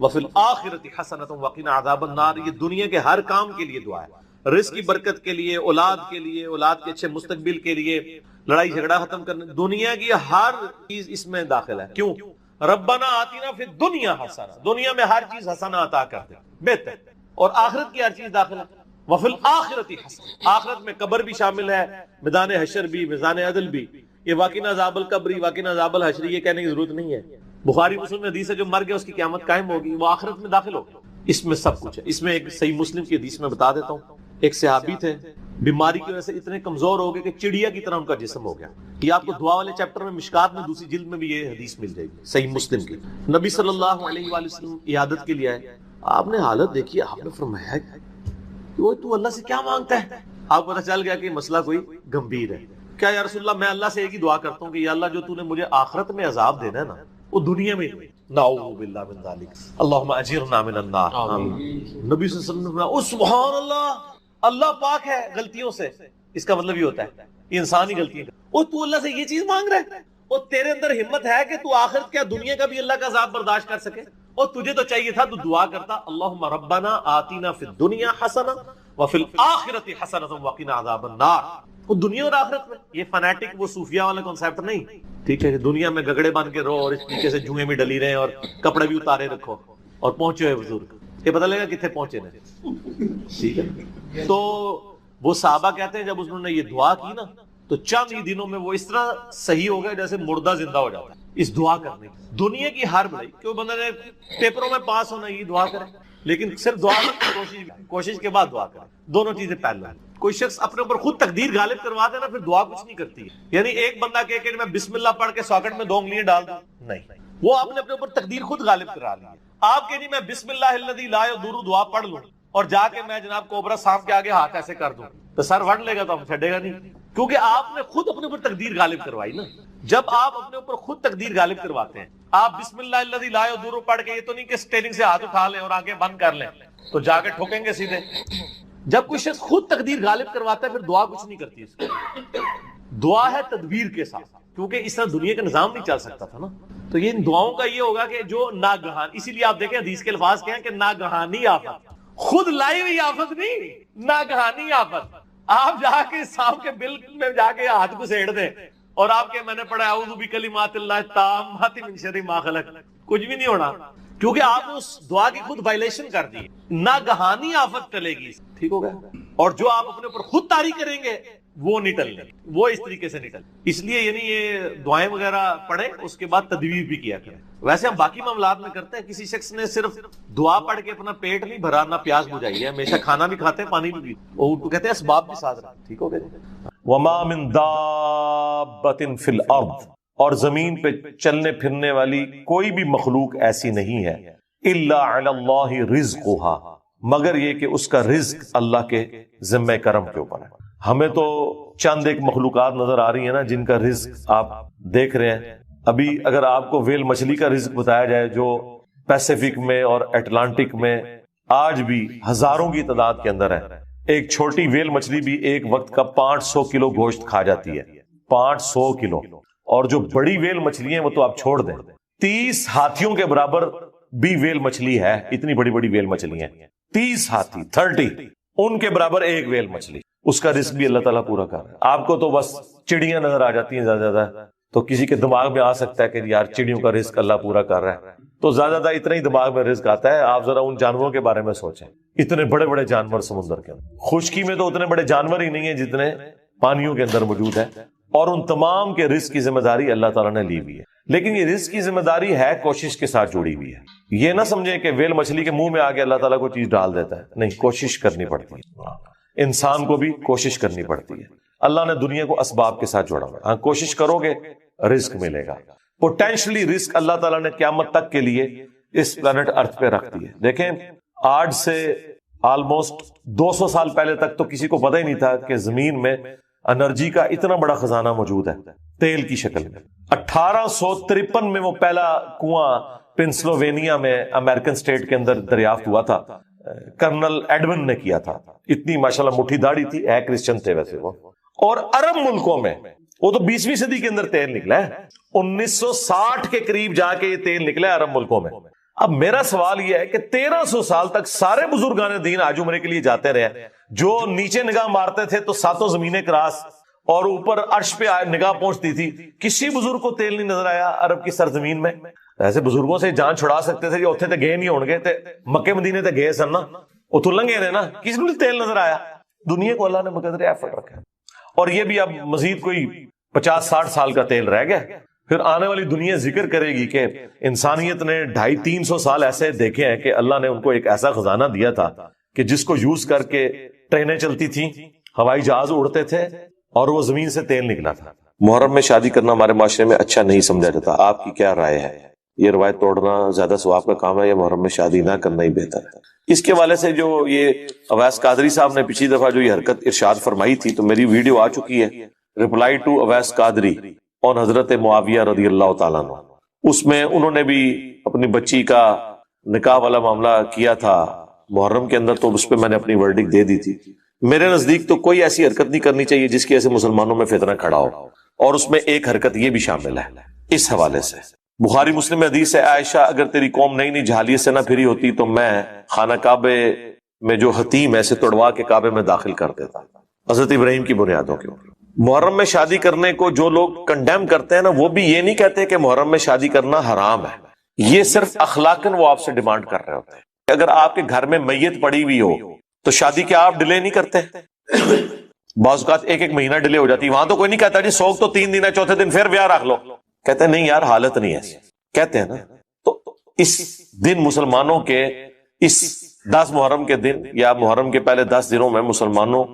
وفی الآخرۃ حسنۃ وقنا عذاب النار، یہ دنیا کے ہر کام کے لیے دعا ہے، رزق کی برکت کے لیے، اولاد کے لیے، اولاد کے اچھے مستقبل کے لیے، لڑائی جھگڑا ختم کرنے، دنیا کی ہر چیز اس میں داخل ہے، کیوں؟ ربنا آتنا فی الدنیا حسنہ، دنیا میں ہر چیز حسنہ عطا کر دے، بہتر، اور آخرت کی ہر چیز داخل ہے، وفی الآخرۃ حسنہ، آخرت میں قبر بھی شامل ہے، میدان حشر بھی، میدان عدل بھی، یہ واقعنا عذاب القبری، واقعنا عذاب الحشری، یہ کہنے کی ضرورت نہیں ہے، بخاری مسلم میں حدیث ہے جو مر گیا اس کی قیامت قائم ہوگی، وہ آخرت میں داخل ہوگی، اس میں سب کچھ ہے۔ اس میں ایک صحیح مسلم کی حدیث میں بتا دیتا ہوں، ایک صحابی تھے، بیماری کی وجہ سے اتنے کمزور ہو گئے کہ چڑیا کی طرح ان کا جسم ہو گیا، یہ آپ کو دعا والے چیپٹر میں مشکات میں دوسری جلد میں بھی یہ حدیث مل جائے گی، صحیح مسلم کی، نبی صلی اللہ علیہ وآلہ وسلم عیادت کے لیے آئے، آپ نے حالت دیکھی، آپ نے فرمایا وہ تو اللہ سے کیا مانگتا ہے، آپ کو پتہ چل گیا کہ مسئلہ کوئی گمبھیر ہے، کیا یا رسول اللہ میں اللہ سے ایک ہی دعا کرتا ہوں کہ یا اللہ جو تو نے مجھے آخرت میں عذاب دینا ہے نا وہ دنیا میں نعوذ باللہ من ذالک اللہم اجرنا من النار، نبی صلی اللہ علیہ وسلم نے فرمایا سبحان اللہ، اللہ پاک ہے غلطیوں سے، اس کا مطلب یہ ہوتا ہے یہ انسانی غلطیاں، اور تو اللہ سے یہ چیز مانگ رہا ہے، اور تیرے اندر ہمت ہے کہ تو آخرت کیا دنیا کا بھی اللہ کا عذاب برداشت کر سکے، اور تجھے تو چاہیے تھا تو دعا کرتا اللہم ربنا آتینا فی الدنیا حسنہ وفی الآخرۃ حسنۃ وقنا عذاب النار، وہ دنیا اور آخرت میں، یہ فنیٹک وہ صوفیہ والا کنسیپٹ نہیں، ٹھیک ہے، دنیا میں گگڑے بن کے رہو اور اس نیچے سے جوئیں بھی ڈلی رہے اور کپڑے بھی اتارے رکھو اور پہنچے ہوئے بزرگ، یہ پتہ لگا کتنے پہنچے نے، ٹھیک ہے، تو وہ صحابہ کہتے ہیں جب انہوں نے یہ دعا کی نا تو چند ہی دنوں میں وہ اس طرح صحیح ہو گئے جیسے مردہ زندہ ہو جاتا ہے اس دعا کرنے کی، دنیا کی ہر بڑائی، کیوں بندہ نے پیپروں میں پاس ہونا یہ دعا کرے، لیکن صرف دعا کی کوشش کے بعد دعا کرے، دونوں چیزیں پہلے ہیں۔ کوئی شخص اپنے اوپر خود تقدیر غالب کروا دے نا پھر دعا کچھ نہیں کرتی ہے، یعنی ایک بندہ کہے کہ میں بسم اللہ پڑھ کے ساکٹ میں 2 انگلیاں ڈال دوں، نہیں، وہ آپ نے اپنے اوپر تقدیر خود غالب کرا لی ہے، آپ کہ نہیں میں بسم اللہ الذی لا یضر دعا پڑھ لوں اور جا کے میں جناب کوبرا سانپ کے آگے ہاتھ ایسے کر دوں تو سر وڑ لے گا تو ہم چھڑے گا نہیں، کیونکہ آپ نے خود اپنے اوپر تقدیر غالب کروائی نا، جب آپ اپنے اوپر خود تقدیر غالب کرواتے ہیں، آپ بسم اللہ الذی لا یضر پڑھ کے یہ تو نہیں کہ اسٹیئرنگ سے ہاتھ اٹھا لیں اور آگے بند کر لیں تو جا کے ٹھوکیں گے سیدھے، جب کوئی شخص خود تقدیر غالب کرواتا ہے پھر دعا کچھ نہیں کرتی، اس کی دعا ہے تدبیر کے ساتھ، کیونکہ اس طرح دنیا کا نظام نہیں چل سکتا تھا نا، تو یہ ان دعاؤں کا یہ ہوگا کہ جو ناگہان، اسی لیے آپ دیکھیں حدیث کے الفاظ کیا ہیں کہ ناگہانی آفت، خود لائی ہوئی آفت نہیں، ناگہانی آفت، آپ جا کے سانپ کے بل میں جا کے ہاتھ کو سیڑ دیں اور آپ کے میں نے پڑھا اعوذ بکلمات اللہ التامات من شر ما خلق، کچھ بھی نہیں ہونا، کیونکہ آپ اس دعا کی خود وائلیشن کر دی، ناگہانی آفت ٹلے گی، ٹھیک ہو گیا، اور جو آپ اپنے اوپر خود طاری کریں گے وہ نہیں ٹلنے، وہ اس طریقے سے نہیں ٹلنے. اس لیے یعنی یہ دعائیں وغیرہ پڑھیں، اس کے بعد تدبیر بھی کیا کریں. ویسے ہم باقی معاملات میں کرتے ہیں، کسی شخص نے صرف دعا پڑھ کے اپنا پیٹ نہیں بھرا، نہ پیاس بجھائی ہے، ہمیشہ کھانا بھی کھاتے ہیں، پانی بھی پیتے، اور کہتے ہیں اسباب بھی ساتھ رکھیں. ٹھیک ہو گیا. وما من دابۃ فی الارض، اور زمین پہ چلنے پھرنے والی کوئی بھی مخلوق ایسی نہیں ہے، الا علی اللہ رزقها، مگر یہ کہ اس کا رزق اللہ کے ذمہ کرم کے اوپر ہے. ہمیں تو چند ایک مخلوقات نظر آ رہی ہیں نا جن کا رزق آپ دیکھ رہے ہیں. ابھی اگر آپ کو ویل مچھلی کا رزق بتایا جائے جو پیسیفک میں اور اٹلانٹک میں آج بھی ہزاروں کی تعداد کے اندر ہے، ایک چھوٹی ویل مچھلی بھی ایک وقت کا 500 کلو گوشت کھا جاتی ہے، 500 کلو. اور جو بڑی ویل مچھلی ہیں وہ تو آپ چھوڑ دیں، 30 ہاتھیوں کے برابر بھی ویل مچھلی ہے. اتنی بڑی بڑی ویل مچھلی ہیں، 30 ہاتھی، 30 ان کے برابر ایک ویل مچھلی. اس کا رزق بھی اللہ تعالیٰ پورا کر رہا ہے. آپ کو تو بس چڑیاں نظر آ جاتی ہیں زیادہ زیادہ، تو کسی کے دماغ میں آ سکتا ہے کہ یار چڑیوں کا رزق اللہ پورا کر رہا ہے، تو زیادہ زیادہ اتنا ہی دماغ میں رزق آتا ہے. آپ ذرا ان جانوروں کے بارے میں سوچیں، اتنے بڑے بڑے جانور سمندر کے اندر، خشکی میں تو اتنے بڑے جانور ہی نہیں ہیں جتنے پانیوں کے اندر موجود ہیں، اور ان تمام کے رزق کی ذمہ داری اللہ تعالیٰ نے لی ہوئی ہے. لیکن یہ رزق کی ذمہ داری ہے کوشش کے ساتھ جڑی ہوئی ہے. یہ نہ سمجھیں کہ ویل مچھلی کے منہ میں آ کے اللہ تعالیٰ کو چیز ڈال دیتا ہے، نہیں، کوشش کرنی پڑتی ہے. انسان کو بھی کوشش کرنی پڑتی ہے. اللہ نے دنیا کو اسباب کے ساتھ جوڑا ہوا ہے. ہاں، کوشش کرو گے رزق ملے گا. پوٹینشلی رزق اللہ تعالیٰ نے قیامت تک کے لیے اس پلانٹ ارتھ پہ رکھ دی ہے. دیکھیں، آج سے آلموسٹ 200 سال پہلے تک تو کسی کو پتہ ہی نہیں تھا کہ زمین میں انرجی کا اتنا بڑا خزانہ موجود ہے تیل کی شکل میں. 1853 میں وہ پہلا کنواں پنسلوینیا میں امریکن سٹیٹ کے اندر دریافت ہوا تھا، کرنل ایڈون نے کیا تھا. اتنی ماشاءاللہ مٹھی داڑھی تھی، ہے کرسچن تھے ویسے وہ. اور عرب ملکوں میں وہ تو 20ویں صدی کے اندر تیل نکلا ہے، 1960 کے قریب جا کے یہ تیل نکلا ہے عرب ملکوں میں. اب میرا سوال یہ ہے کہ 1300 سال تک سارے بزرگان دین آج عمرے کے لیے جاتے رہے، جو نیچے نگاہ مارتے تھے تو 7 زمینیں کراس اور اوپر عرش پہ نگاہ پہنچتی تھی، کسی بزرگ کو تیل نہیں نظر آیا عرب کی سرزمین میں. ایسے بزرگوں سے جان چھڑا سکتے تھے، جو اتنے تے گئے نہیں ہون گے، تے مکے مدینے تے گئے سن نا، وہ تو لنگے نے نا، کسی کو تیل نظر آیا. دنیا کو اللہ نے بقدر ایفرٹ رکھا، اور یہ بھی اب مزید کوئی 50-60 سال کا تیل رہ گیا. پھر آنے والی دنیا ذکر کرے گی کہ انسانیت نے 250-300 سال ایسے دیکھے ہیں کہ اللہ نے ان کو ایک ایسا خزانہ دیا تھا کہ جس کو یوز کر کے ٹرینیں چلتی تھیں، ہوائی جہاز اڑتے تھے، اور وہ زمین سے تیل نکلا تھا. محرم میں شادی کرنا ہمارے معاشرے میں اچھا نہیں سمجھا جاتا، آپ کی کیا رائے ہے؟ یہ روایت توڑنا زیادہ ثواب کا کام ہے یا محرم میں شادی نہ کرنا ہی بہتر ہے؟ اس کے حوالے سے جو یہ اویس قادری صاحب نے پچھلی دفعہ جو یہ حرکت ارشاد فرمائی تھی، تو میری ویڈیو آ چکی ہے، رپلائی ٹو اویس قادری اور حضرت معاویہ رضی اللہ تعالیٰ عنہ. اس میں انہوں نے بھی اپنی بچی کا نکاح والا معاملہ کیا تھا محرم کے اندر، تو اس پہ میں نے اپنی ورڈک دے دی تھی. میرے نزدیک تو کوئی ایسی حرکت نہیں کرنی چاہیے جس کی وجہ سے مسلمانوں میں فتنہ کھڑا ہو، اور اس میں ایک حرکت یہ بھی شامل ہے. اس حوالے سے بخاری مسلم حدیث ہے، عائشہ اگر تیری قوم نئی نئی جہالیت سے نہ پھری ہوتی تو میں خانہ کعبے میں جو حتیم ایسے توڑوا کے کعبے میں داخل کر دیتا، حضرت ابراہیم کی بنیادوں کے اوپر. محرم میں شادی کرنے کو جو لوگ کنڈیم کرتے ہیں نا، وہ بھی یہ نہیں کہتے کہ محرم میں شادی کرنا حرام ہے، یہ صرف اخلاقاً وہ آپ سے ڈیمانڈ کر رہے ہوتے ہیں. اگر آپ کے گھر میں میت پڑی ہوئی ہو تو شادی کیا آپ ڈیلے نہیں کرتے؟ بعض اوقات 1 مہینہ ڈیلے ہو جاتی، وہاں تو کوئی نہیں کہتا جی سوگ تو 3 دن ہے، چوتھے دن پھر بیاہ رکھ لو. کہتے ہیں نہیں یار حالت نہیں ہے، کہتے ہیں نا. تو اس دن مسلمانوں کے اس 10 محرم کے دن یا محرم کے پہلے 10 دنوں میں مسلمانوں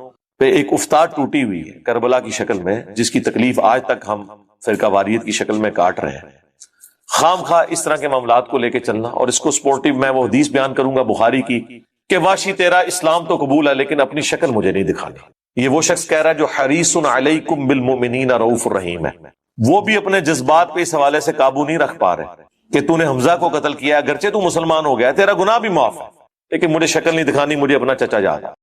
پہ ایک افتاد ٹوٹی ہوئی ہے کربلا کی شکل میں، جس کی تکلیف آج تک ہم فرقہ واریت کی شکل میں کاٹ رہے ہیں. خام خواہ اس طرح کے معاملات کو لے کے چلنا، اور اس کو سپورٹیو میں وہ حدیث بیان کروں گا بخاری کی کہ واشی تیرا اسلام تو قبول ہے لیکن اپنی شکل مجھے نہیں دکھانی. یہ وہ شخص کہہ رہا ہے جو حریص علیکم بالمؤمنین رؤوف الرحیم ہے، وہ بھی اپنے جذبات پہ اس حوالے سے قابو نہیں رکھ پا رہے کہ تو نے حمزہ کو قتل کیا، اگرچہ تو مسلمان ہو گیا، تیرا گناہ بھی معاف ہے، لیکن مجھے شکل نہیں دکھانی، مجھے اپنا چچا یاد ہے.